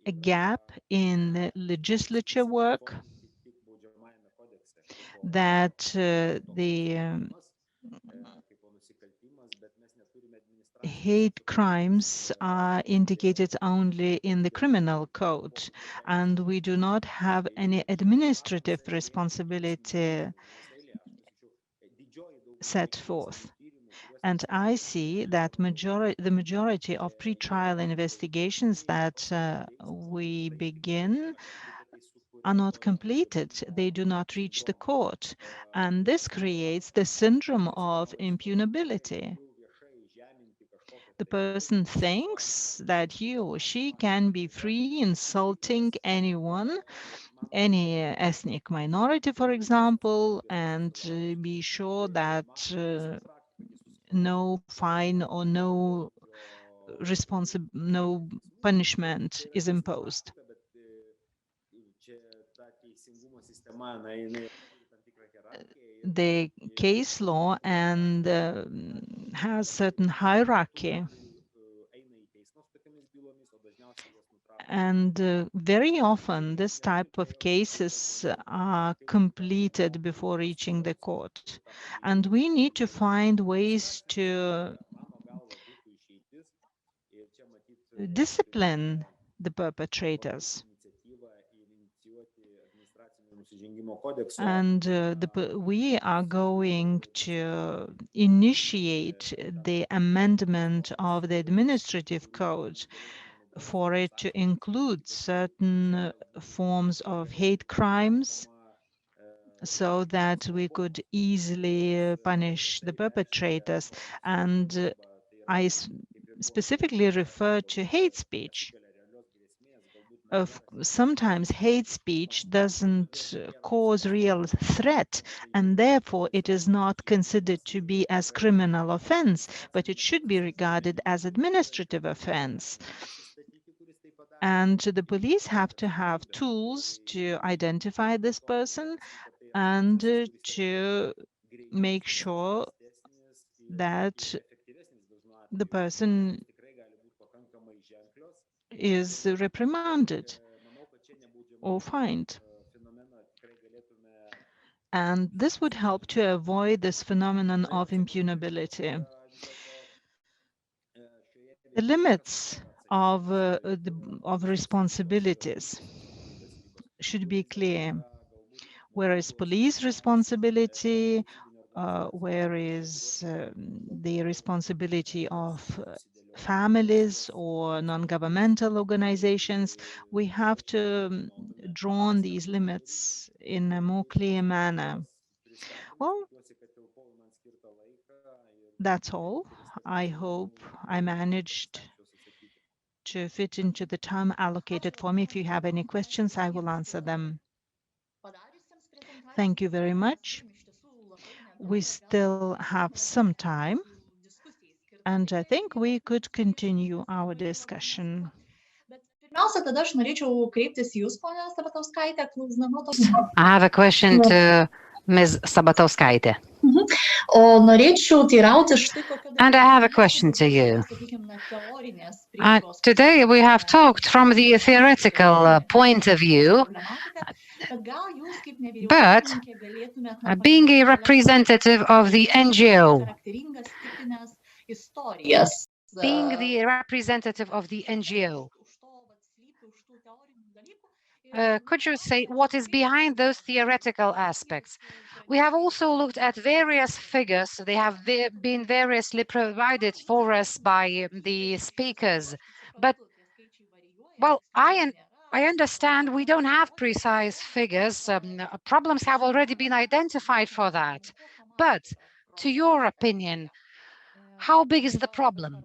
a gap in the legislature work, that the hate crimes are indicated only in the criminal code, and we do not have any administrative responsibility set forth. And I see that the majority of pre-trial investigations that we begin are not completed. They do not reach the court. And this creates the syndrome of impunity. The person thinks that he or she can be free insulting anyone, any ethnic minority, for example, and be sure that no fine or no punishment is imposed. The case law and has certain hierarchy, and very often this type of cases are completed before reaching the court, and we need to find ways to discipline the perpetrators. And we are going to initiate the amendment of the administrative code for it to include certain forms of hate crimes so that we could easily punish the perpetrators. And I specifically refer to hate speech. Sometimes hate speech doesn't cause real threat, and therefore it is not considered to be as criminal offense, but it should be regarded as administrative offense. And the police have to have tools to identify this person and to make sure that the person is reprimanded or fined. And this would help to avoid this phenomenon of impunity. The limits of responsibilities should be clear. Where is police responsibility? Where is the responsibility of families or non-governmental organizations? We have to draw these limits in a more clear manner. Well, that's all. I hope I managed to fit into the time allocated for me. If you have any questions, I will answer them. Thank you very much. We still have some time, and I think we could continue our discussion. I have a question to Ms. Sabatauskaitė. And I have a question to you. Today we have talked from the theoretical point of view, but being a representative of the NGO, could you say what is behind those theoretical aspects? We have also looked at various figures. They have been variously provided for us by the speakers. But, well, I understand we don't have precise figures. Problems have already been identified for that. But, to your opinion, how big is the problem?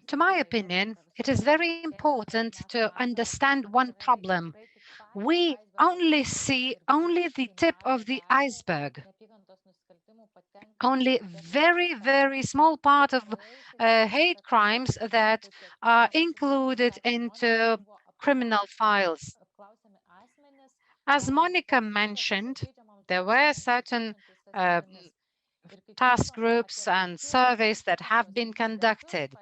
To my opinion, it is very important to understand one problem. We only see the tip of the iceberg. Only very, very small part of hate crimes that are included into criminal files. As Monika mentioned, there were certain task groups and surveys that have been conducted.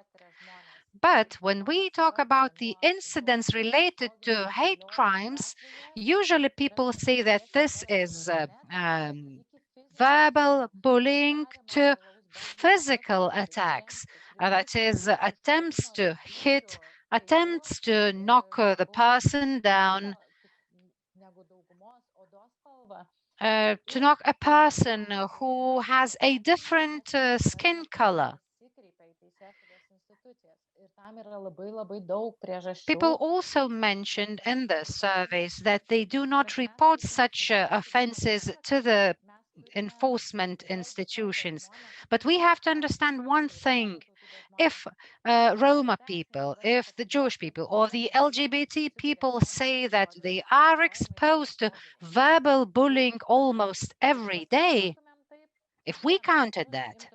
But when we talk about the incidents related to hate crimes, usually people say that this is verbal bullying to physical attacks. That is, attempts to hit, attempts to knock the person down, to knock a person who has a different skin color. People also mentioned in the surveys that they do not report such offenses to the enforcement institutions. But we have to understand one thing. If Roma people, if the Jewish people or the LGBT people say that they are exposed to verbal bullying almost every day, if we counted that,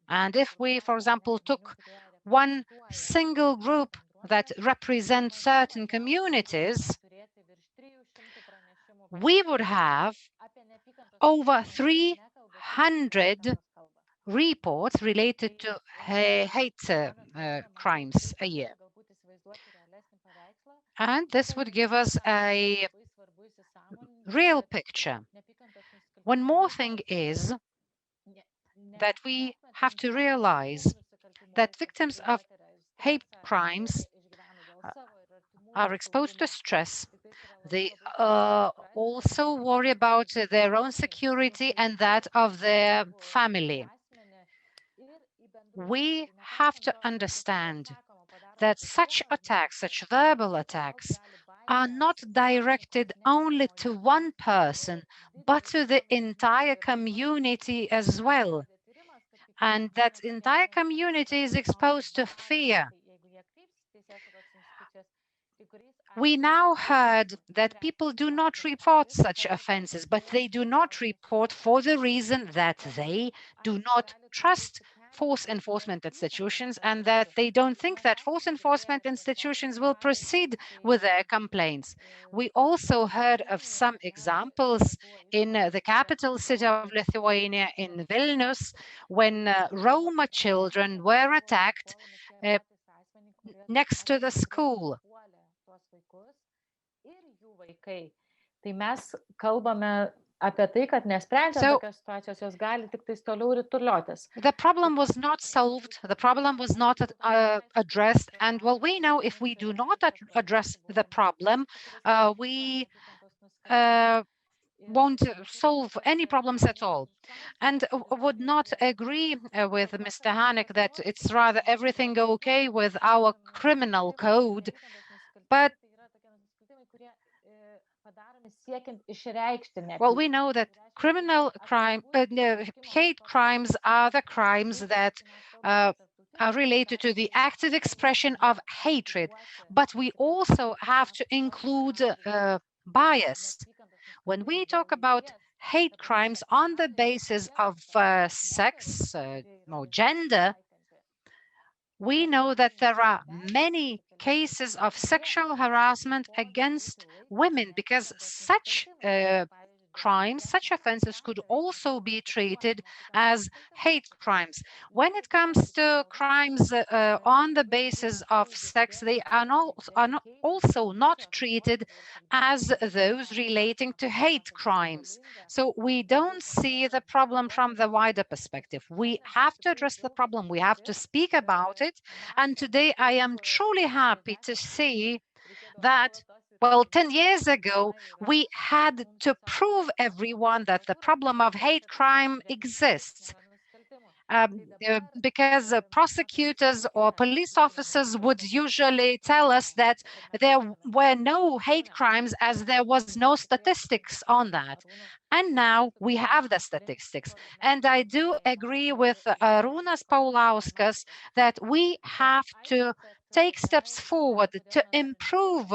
and if we, for example, took one single group that represents certain communities, we would have over 300 reports related to hate crimes a year. And this would give us a real picture. One more thing is that we have to realize that victims of hate crimes are exposed to stress. They also worry about their own security and that of their family. We have to understand that such attacks, such verbal attacks, are not directed only to one person, but to the entire community as well. And that entire community is exposed to fear. We now heard that people do not report such offenses, but they do not report for the reason that they do not trust force enforcement institutions and that they don't think that force enforcement institutions will proceed with their complaints. We also heard of some examples in the capital city of Lithuania, in Vilnius, when Roma children were attacked next to the school. Tai mes kalbame apie tai, kad nesprendžiant tokios situacijos, jos gali tik tais toliau rituliotis. The problem was not solved, the problem was not addressed, and well, we know if we do not address the problem, we won't solve any problems at all. And would not agree with Mr. Hanek that it's rather everything okay with our criminal code, but well, we know that criminal crime, hate crimes are the crimes that are related to the active expression of hatred, but we also have to include bias. When we talk about hate crimes on the basis of sex or gender, we know that there are many cases of sexual harassment against women, because such crimes, such offenses could also be treated as hate crimes. When it comes to crimes on the basis of sex, they are also not treated as those relating to hate crimes. So we don't see the problem from the wider perspective. We have to address the problem, we have to speak about it, and today I am truly happy to see that, well, 10 years ago, we had to prove everyone that the problem of hate crime exists. Because prosecutors or police officers would usually tell us that there were no hate crimes as there was no statistics on that. And now we have the statistics. And I do agree with Arūnas Paulauskas that we have to take steps forward to improve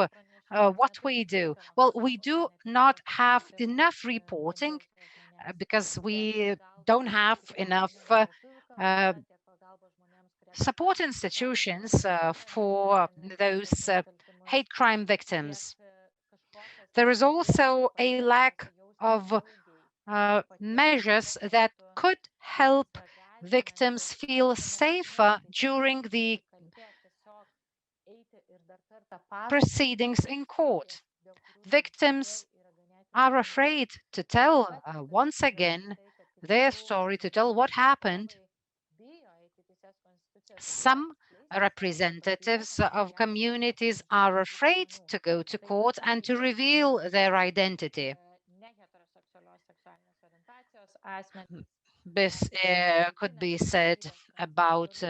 what we do. Well, we do not have enough reporting because we don't have enough support institutions for those hate crime victims. There is also a lack of measures that could help victims feel safer during the proceedings in court. Victims are afraid to tell once again their story, to tell what happened. Some representatives of communities are afraid to go to court and to reveal their identity. This could be said about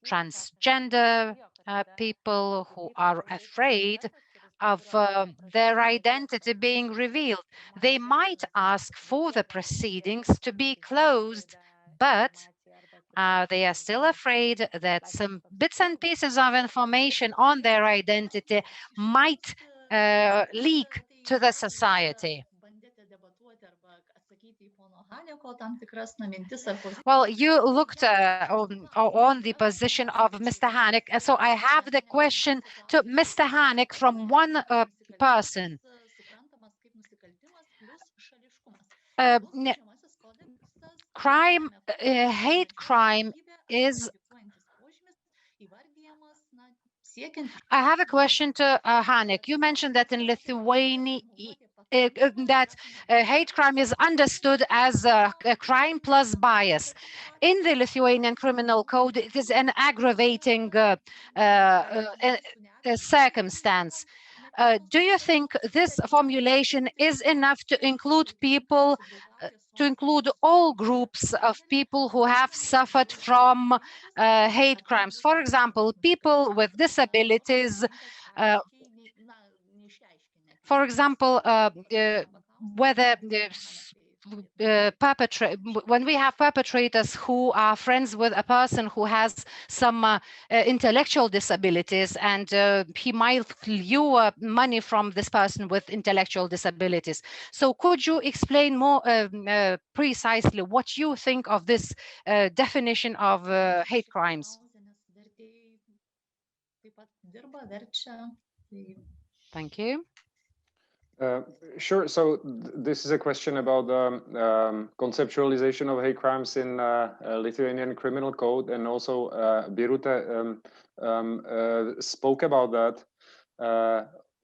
transgender people who are afraid of their identity being revealed. They might ask for the proceedings to be closed, but they are still afraid that some bits and pieces of information on their identity might leak to the society. Well, you looked on the position of Mr. Hanek, so I have the question to Mr. Hanek from one person. Crime, hate crime is... I have a question to Hanek. You mentioned that in Lithuania, that hate crime is understood as a crime plus bias. In the Lithuanian criminal code, it is an aggravating circumstance. do you think this formulation is enough to include people, to include all groups of people who have suffered from hate crimes? For example, people with disabilities, for example, whether when we have perpetrators who are friends with a person who has some intellectual disabilities, and he might lure money from this person with intellectual disabilities. So could you explain more precisely what you think of this definition of hate crimes? Thank you. Sure. So this is a question about the conceptualization of hate crimes in Lithuanian criminal code, and also Birute spoke about that.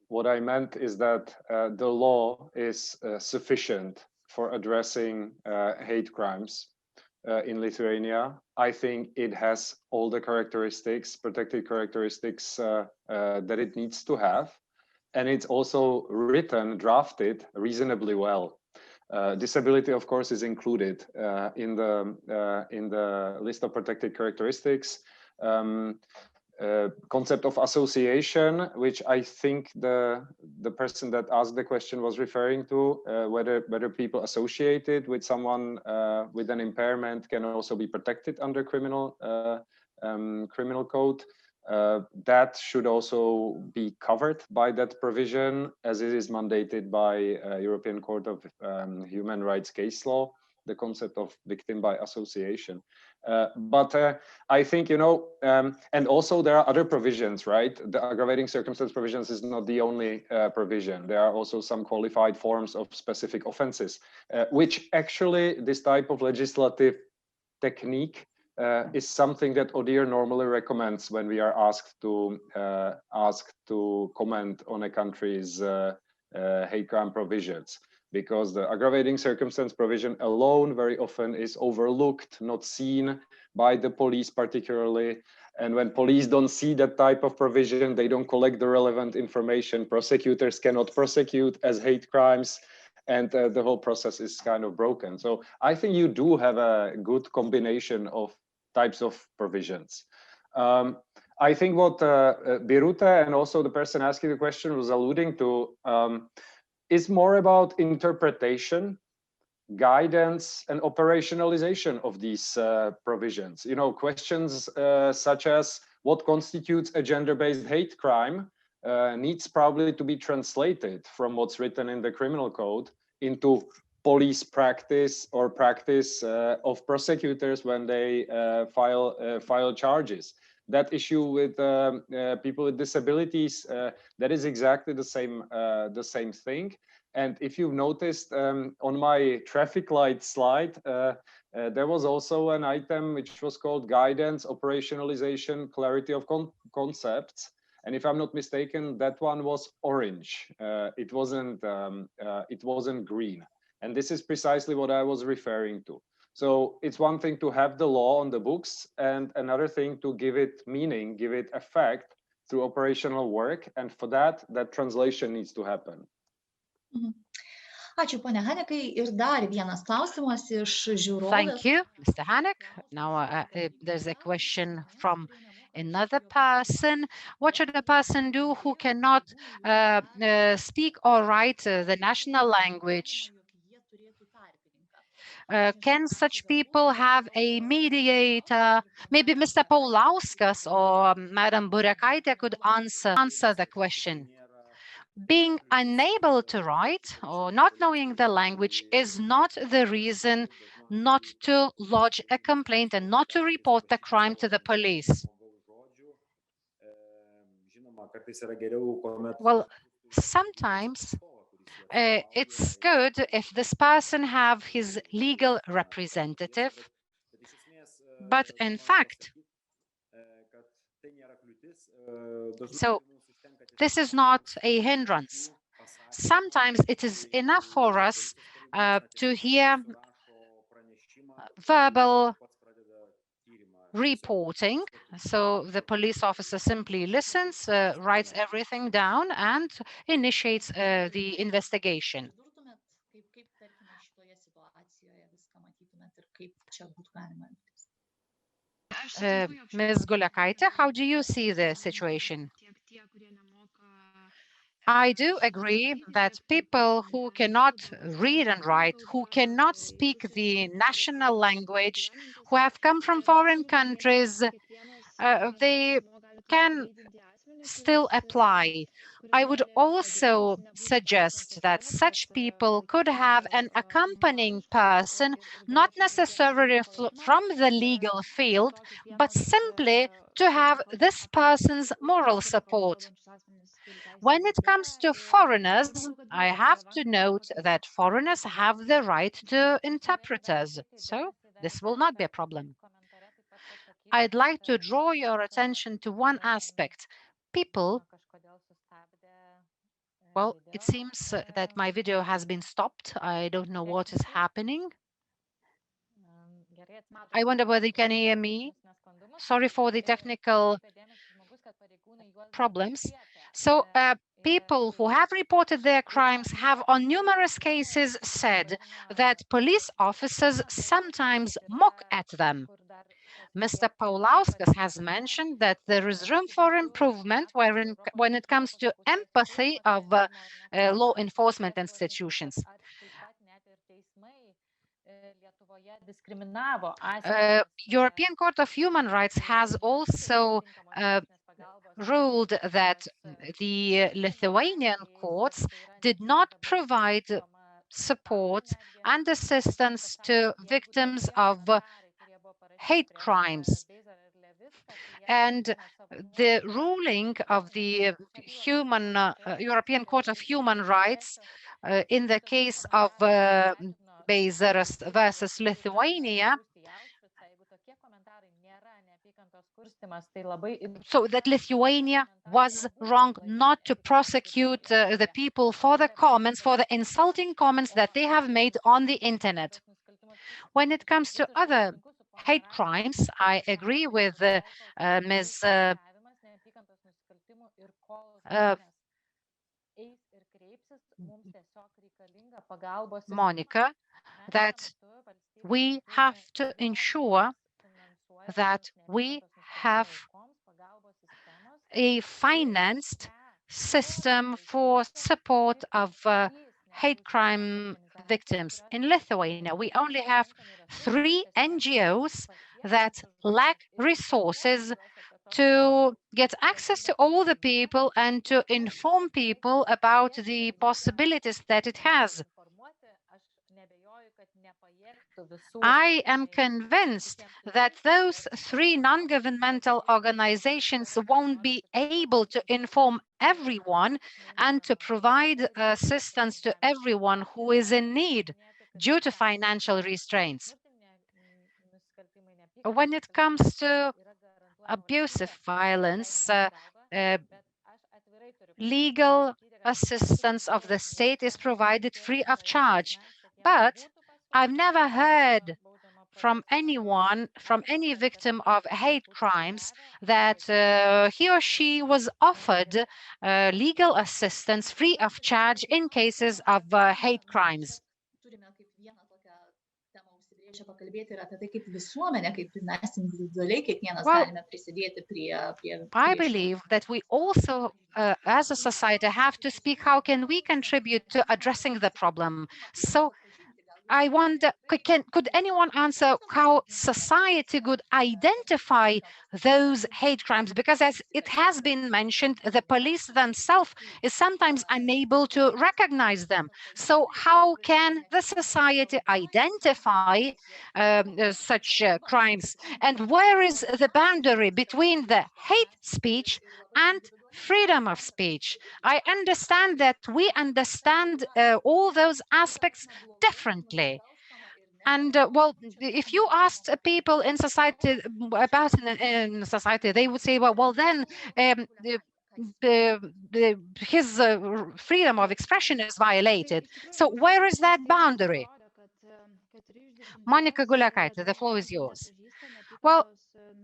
What I meant is that the law is sufficient for addressing hate crimes in Lithuania. I think it has all the characteristics, protected characteristics that it needs to have. And it's also written, drafted reasonably well. Disability, of course, is included in the list of protected characteristics. Concept of association, which I think the person that asked the question was referring to, whether people associated with someone with an impairment can also be protected under criminal code. That should also be covered by that provision, as it is mandated by European Court of Human Rights case law, the concept of victim by association. But I think, you know, and also there are other provisions, right? The aggravating circumstance provisions is not the only provision. There are also some qualified forms of specific offenses, which actually this type of legislative technique is something that ODIHR normally recommends when we are asked to comment on a country's hate crime provisions, because the aggravating circumstance provision alone very often is overlooked, not seen by the police particularly. And when police don't see that type of provision, they don't collect the relevant information. Prosecutors cannot prosecute as hate crimes, and the whole process is kind of broken. So I think you do have a good combination of types of provisions. I think what Birute and also the person asking the question was alluding to is more about interpretation, guidance, and operationalization of these provisions. You know, questions such as what constitutes a gender-based hate crime needs probably to be translated from what's written in the criminal code into police practice or practice of prosecutors when they file charges. That issue with people with disabilities, that is exactly the same thing. And if you've noticed on my traffic light slide, there was also an item which was called guidance, operationalization, clarity of concepts. And if I'm not mistaken, that one was orange. It wasn't green. And this is precisely what I was referring to. So it's one thing to have the law on the books, and another thing to give it meaning, give it effect through operational work. And for that, that translation needs to happen. Ačiū, ponia Hanekai. Ir dar vienas klausimas iš žiūrovės. Thank you, Mr. Hanek. Now there's a question from another person. What should a person do who cannot speak or write the national language? Can such people have a mediator? Maybe Mr. Paulauskas or Madam Guliakaitė could answer the question. Being unable to write or not knowing the language is not the reason not to lodge a complaint and not to report the crime to the police. Well, sometimes it's good if this person have his legal representative, but in fact, so this is not a hindrance. Sometimes it is enough for us to hear verbal reporting. So the police officer simply listens, writes everything down, and initiates the investigation. Ms. Guliakaitė, how do you see the situation? I do agree that people who cannot read and write, who cannot speak the national language, who have come from foreign countries, they can still apply. I would also suggest that such people could have an accompanying person, not necessarily from the legal field, but simply to have this person's moral support. When it comes to foreigners, I have to note that foreigners have the right to interpreters, so this will not be a problem. I'd like to draw your attention to one aspect. People, well, it seems that my video has been stopped. I don't know what is happening. I wonder whether you can hear me. Sorry for the technical problems. So people who have reported their crimes have on numerous cases said that police officers sometimes mock at them. Mr. Paulauskas has mentioned that there is room for improvement when it comes to empathy of law enforcement institutions. European Court of Human Rights has also ruled that the Lithuanian courts did not provide support and assistance to victims of hate crimes. And the ruling of the European Court of Human Rights in the case of Bezeras versus Lithuania, so that Lithuania was wrong not to prosecute the people for the comments, for the insulting comments that they have made on the internet. When it comes to other hate crimes, I agree with Ms. Monika, that we have to ensure that we have a financed system for support of hate crime victims. In Lithuania, we only have 3 NGOs that lack resources to get access to all the people and to inform people about the possibilities that it has. I am convinced that those 3 non-governmental organizations won't be able to inform everyone and to provide assistance to everyone who is in need due to financial restraints. When it comes to abusive violence, legal assistance of the state is provided free of charge. But I've never heard from anyone, from any victim of hate crimes, that he or she was offered legal assistance free of charge in cases of hate crimes. Well, I believe that we also, as a society, have to speak how can we contribute to addressing the problem. So I wonder, could anyone answer how society could identify those hate crimes? Because as it has been mentioned, the police themselves is sometimes unable to recognize them. So how can the society identify such crimes? And where is the boundary between the hate speech and freedom of speech? I understand that we understand all those aspects differently. And well, if you asked people in society about in society, they would say, well then his freedom of expression is violated. So where is that boundary? Monika Guliakaitė, the floor is yours. Well,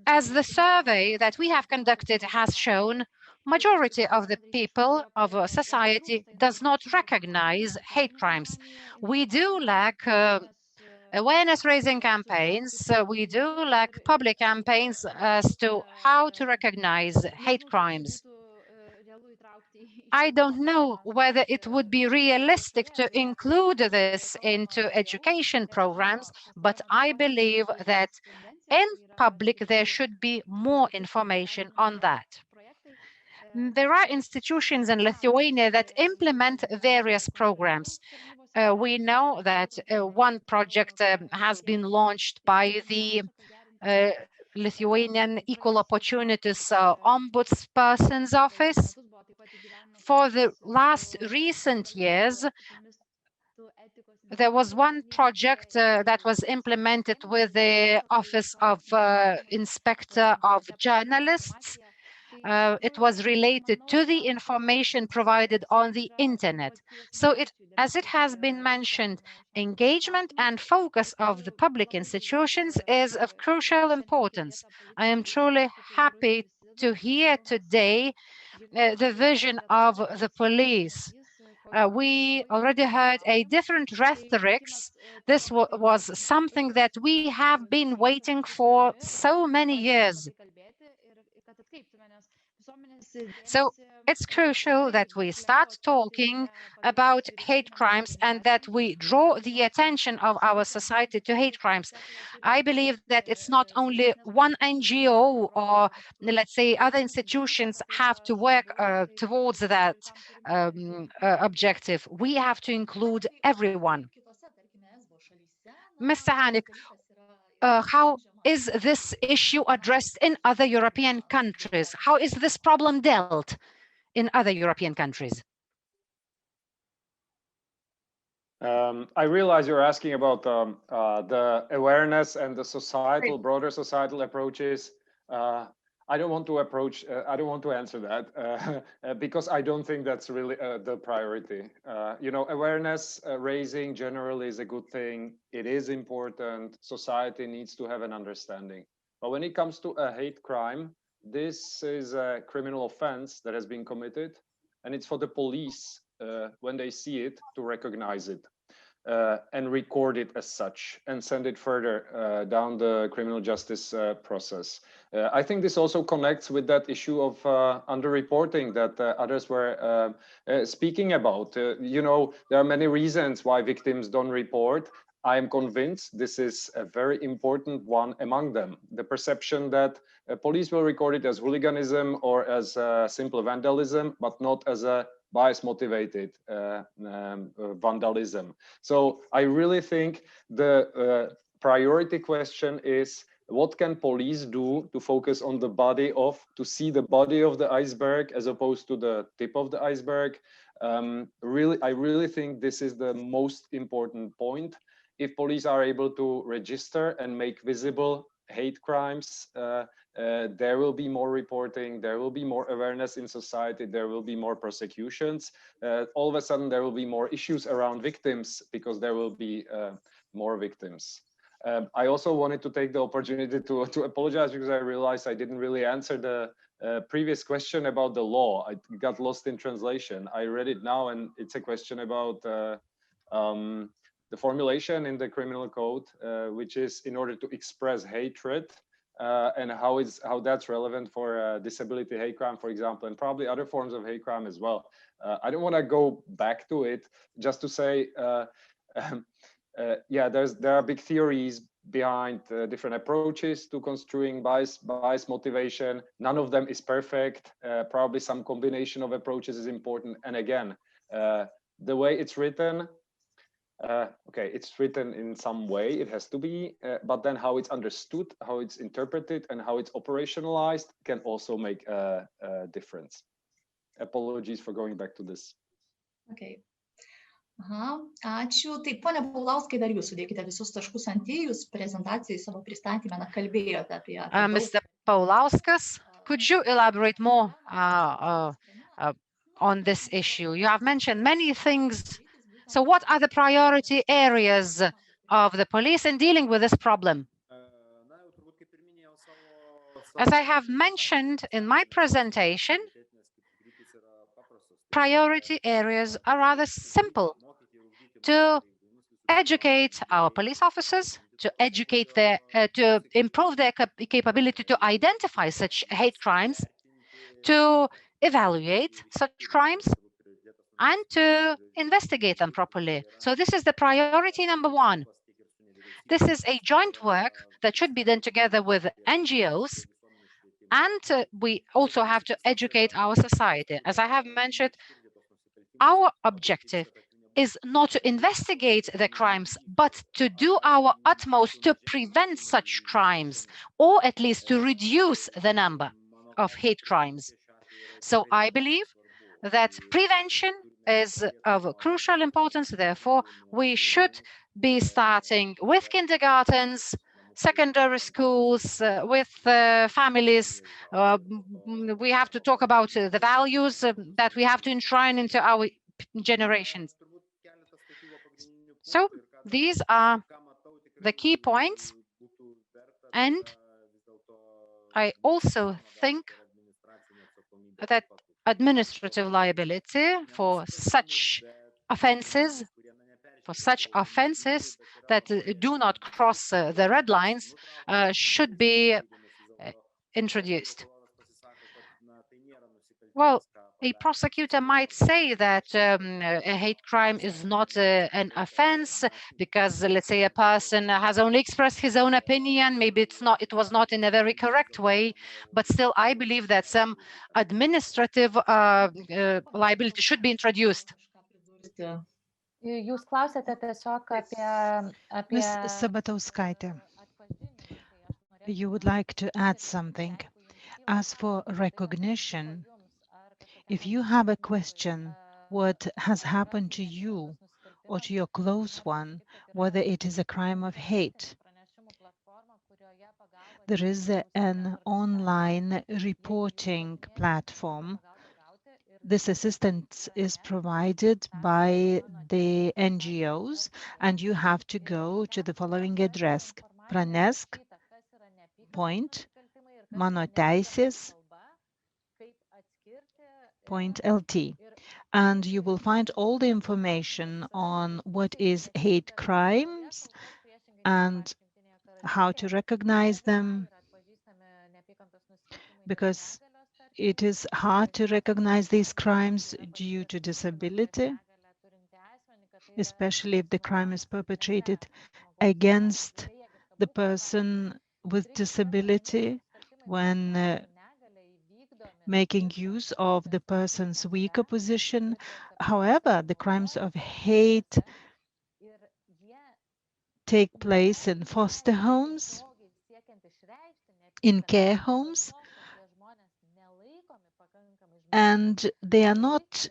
as the survey that we have conducted has shown, majority of the people of a society does not recognize hate crimes. We do lack awareness-raising campaigns. We do lack public campaigns as to how to recognize hate crimes. I don't know whether it would be realistic to include this into education programs, but I believe that in public there should be more information on that. There are institutions in Lithuania that implement various programs. We know that one project has been launched by the Lithuanian Equal Opportunities Ombudsperson's Office. For the last recent years, there was one project that was implemented with the Office of Inspector of Journalists. It was related to the information provided on the internet. So as it has been mentioned, engagement and focus of the public institutions is of crucial importance. I am truly happy to hear today the vision of the police. We already heard a different rhetorics. This was something that we have been waiting for so many years. So it's crucial that we start talking about hate crimes and that we draw the attention of our society to hate crimes. I believe that it's not only one NGO or, let's say, other institutions have to work towards that objective. We have to include everyone. Mr. Hanek, how is this issue addressed in other European countries? How is this problem dealt in other European countries? I realize you're asking about the awareness and the societal, broader societal approaches. I don't want to answer that because I don't think that's really the priority. You know, awareness raising generally is a good thing. It is important. Society needs to have an understanding. But when it comes to a hate crime, this is a criminal offense that has been committed, and it's for the police when they see it to recognize it and record it as such and send it further down the criminal justice process. I think this also connects with that issue of underreporting that others were speaking about. You know, there are many reasons why victims don't report. I am convinced this is a very important one among them. The perception that police will record it as hooliganism or as simple vandalism, but not as a bias-motivated vandalism. So I really think the priority question is, what can police do to focus on the body of, to see the body of the iceberg as opposed to the tip of the iceberg? I really think this is the most important point. If police are able to register and make visible hate crimes, there will be more reporting, there will be more awareness in society, there will be more prosecutions. All of a sudden, there will be more issues around victims because there will be more victims. I also wanted to take the opportunity to apologize because I realized I didn't really answer the previous question about the law. I got lost in translation. I read it now, and it's a question about the formulation in the criminal code, which is in order to express hatred and how that's relevant for disability hate crime, for example, and probably other forms of hate crime as well. I don't want to go back to it, just to say, yeah, there are big theories behind different approaches to construing bias motivation. None of them is perfect. Probably some combination of approaches is important. And again, the way it's written, okay, it's written in some way, it has to be, but then how it's understood, how it's interpreted, and how it's operationalized can also make a difference. Apologies for going back to this. Okay. Aha, ačiū. Taip, ponia Paulauskai, dar jūs sudėkite visus taškus ant į, jūs prezentacijai savo pristatymę kalbėjote apie... Mr. Paulauskas, could you elaborate more on this issue? You have mentioned many things. So what are the priority areas of the police in dealing with this problem? As I have mentioned in my presentation, priority areas are rather simple: to educate our police officers, to improve their capability to identify such hate crimes, to evaluate such crimes, and to investigate them properly. So this is the priority number one. This is a joint work that should be done together with NGOs, and we also have to educate our society. As I have mentioned, our objective is not to investigate the crimes, but to do our utmost to prevent such crimes, or at least to reduce the number of hate crimes. So I believe that prevention is of crucial importance. Therefore, we should be starting with kindergartens, secondary schools, with families. We have to talk about the values that we have to enshrine into our generations. So these are the key points. And I also think that administrative liability for such offenses that do not cross the red lines should be introduced. Well, a prosecutor might say that a hate crime is not an offense because, let's say, a person has only expressed his own opinion. Maybe it was not in a very correct way, but still, I believe that some administrative liability should be introduced. Jūs klausėte tiesiog apie Ms. Sabatauskaitė, you would like to add something. As for recognition, if you have a question, what has happened to you or to your close one, whether it is a crime of hate, there is an online reporting platform. This assistance is provided by the NGOs, and you have to go to the following address: pranesk.manoteisės.lt, and you will find all the information on what is hate crimes and how to recognize them, because it is hard to recognize these crimes due to disability, especially if the crime is perpetrated against the person with disability, when making use of the person's weaker position. However, the crimes of hate take place in foster homes, in care homes, and they are not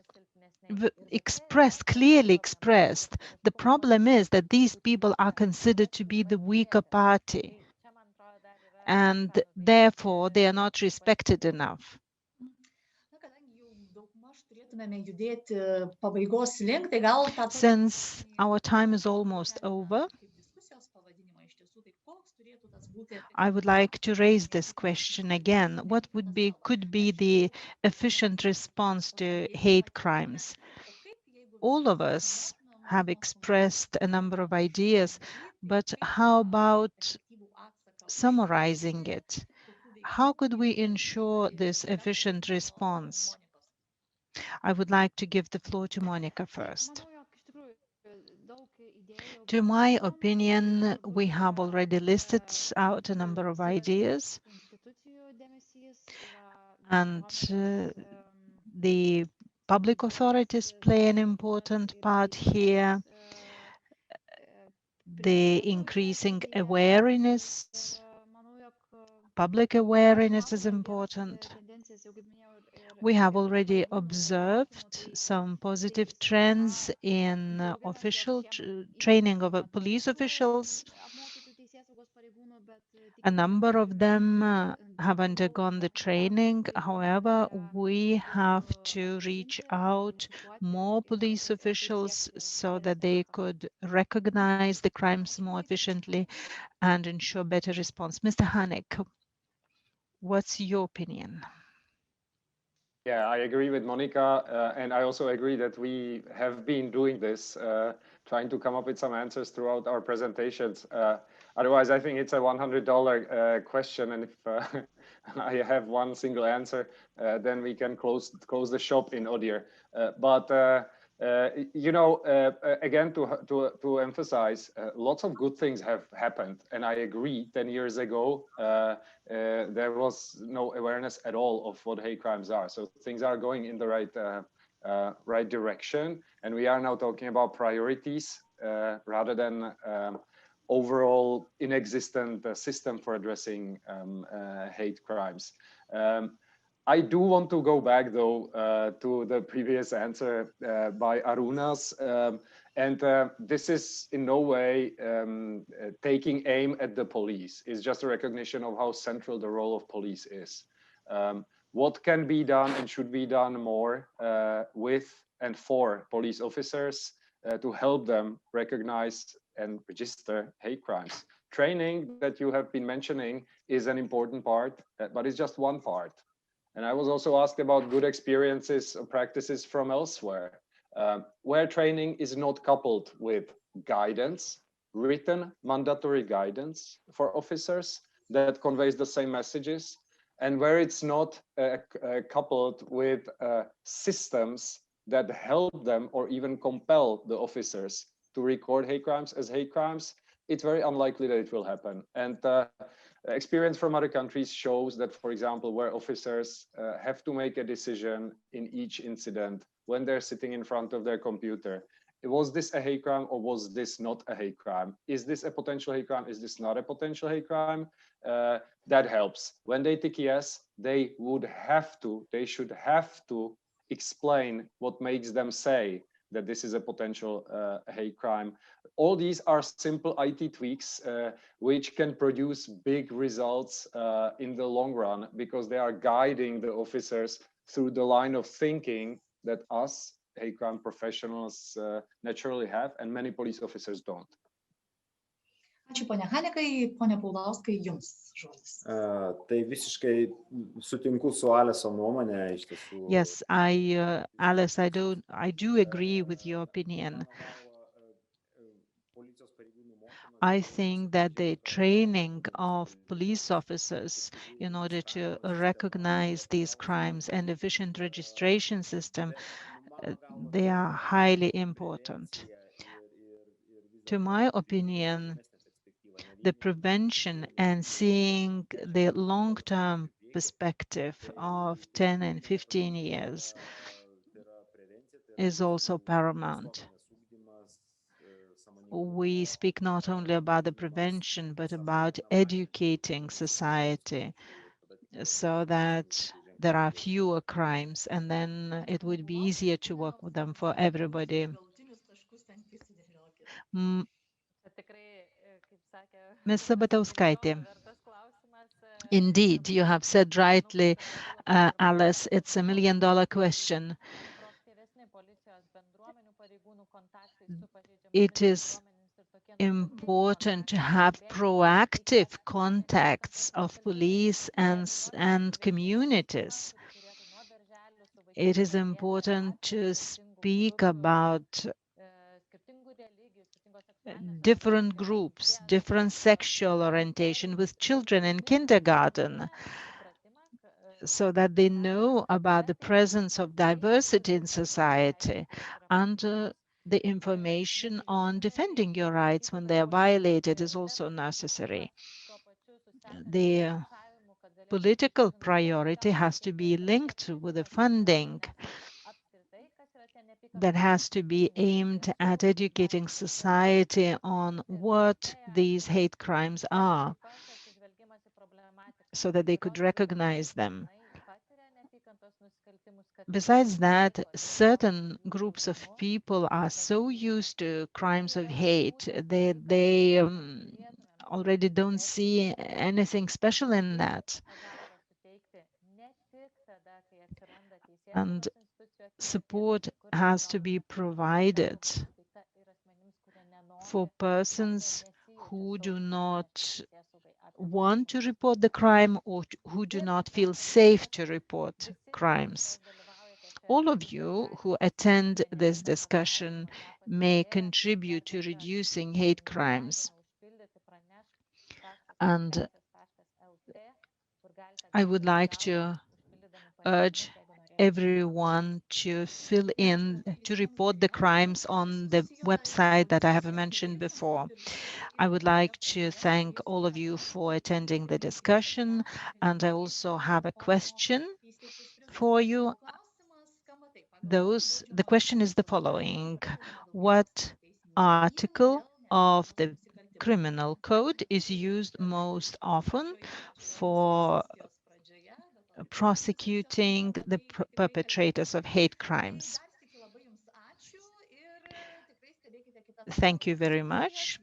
clearly expressed. The problem is that these people are considered to be the weaker party, and therefore they are not respected enough. Since our time is almost over, I would like to raise this question again. What could be the efficient response to hate crimes? All of us have expressed a number of ideas, but how about summarizing it? How could we ensure this efficient response? I would like to give the floor to Monika first. To my opinion, we have already listed out a number of ideas, and the public authorities play an important part here. The increasing awareness, public awareness is important. We have already observed some positive trends in official training of police officials. A number of them have undergone the training. However, we have to reach out more police officials so that they could recognize the crimes more efficiently and ensure better response. Mr. Hanek, what's your opinion? Yeah, I agree with Monika, and I also agree that we have been doing this, trying to come up with some answers throughout our presentations. Otherwise, I think it's a $100 question, and if I have one single answer, then we can close the shop in ODIHR. You know, again, to emphasize, lots of good things have happened, and I agree. 10 years ago, there was no awareness at all of what hate crimes are. So things are going in the right direction, and we are now talking about priorities rather than overall inexistent system for addressing hate crimes. I do want to go back, though, to the previous answer by Arūnas, and this is in no way taking aim at the police. It's just a recognition of how central the role of police is. What can be done and should be done more with and for police officers to help them recognize and register hate crimes. Training that you have been mentioning is an important part, but it's just one part. And I was also asked about good experiences or practices from elsewhere, where training is not coupled with guidance, written mandatory guidance for officers that conveys the same messages, and where it's not coupled with systems that help them or even compel the officers to record hate crimes as hate crimes, it's very unlikely that it will happen. And experience from other countries shows that, for example, where officers have to make a decision in each incident when they're sitting in front of their computer, was this a hate crime or was this not a hate crime? Is this a potential hate crime? Is this not a potential hate crime? That helps. When they tick yes, they should have to explain what makes them say that this is a potential hate crime. All these are simple IT tweaks which can produce big results in the long run because they are guiding the officers through the line of thinking that us hate crime professionals naturally have and many police officers don't. Ačiū, ponia Hanekai, ponia Paulauskai, jums žodis. Tai visiškai sutinku su Aleso nuomonė, iš tiesų. Yes, Alice, I do agree with your opinion. I think that the training of police officers in order to recognize these crimes and efficient registration system, they are highly important. To my opinion, the prevention and seeing the long-term perspective of 10 and 15 years is also paramount. We speak not only about the prevention, but about educating society so that there are fewer crimes, and then it would be easier to work with them for everybody. Ms. Sabatauskaitė, indeed, you have said rightly, Alice, it's $1 million question. It is important to have proactive contacts of police and communities. It is important to speak about different groups, different sexual orientation with children in kindergarten, so that they know about the presence of diversity in society and the information on defending your rights when they are violated is also necessary. The political priority has to be linked with the funding that has to be aimed at educating society on what these hate crimes are, so that they could recognize them. Besides that, certain groups of people are so used to crimes of hate that they already don't see anything special in that. And support has to be provided for persons who do not want to report the crime or who do not feel safe to report crimes. All of you who attend this discussion may contribute to reducing hate crimes. And I would like to urge everyone to fill in, to report the crimes on the website that I have mentioned before. I would like to thank all of you for attending the discussion, and I also have a question for you. The question is the following: what article of the criminal code is used most often for prosecuting the perpetrators of hate crimes? Thank you very much.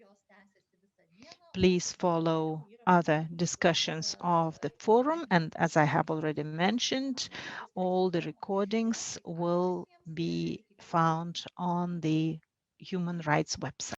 Please follow other discussions of the forum, and as I have already mentioned, all the recordings will be found on the Human Rights website.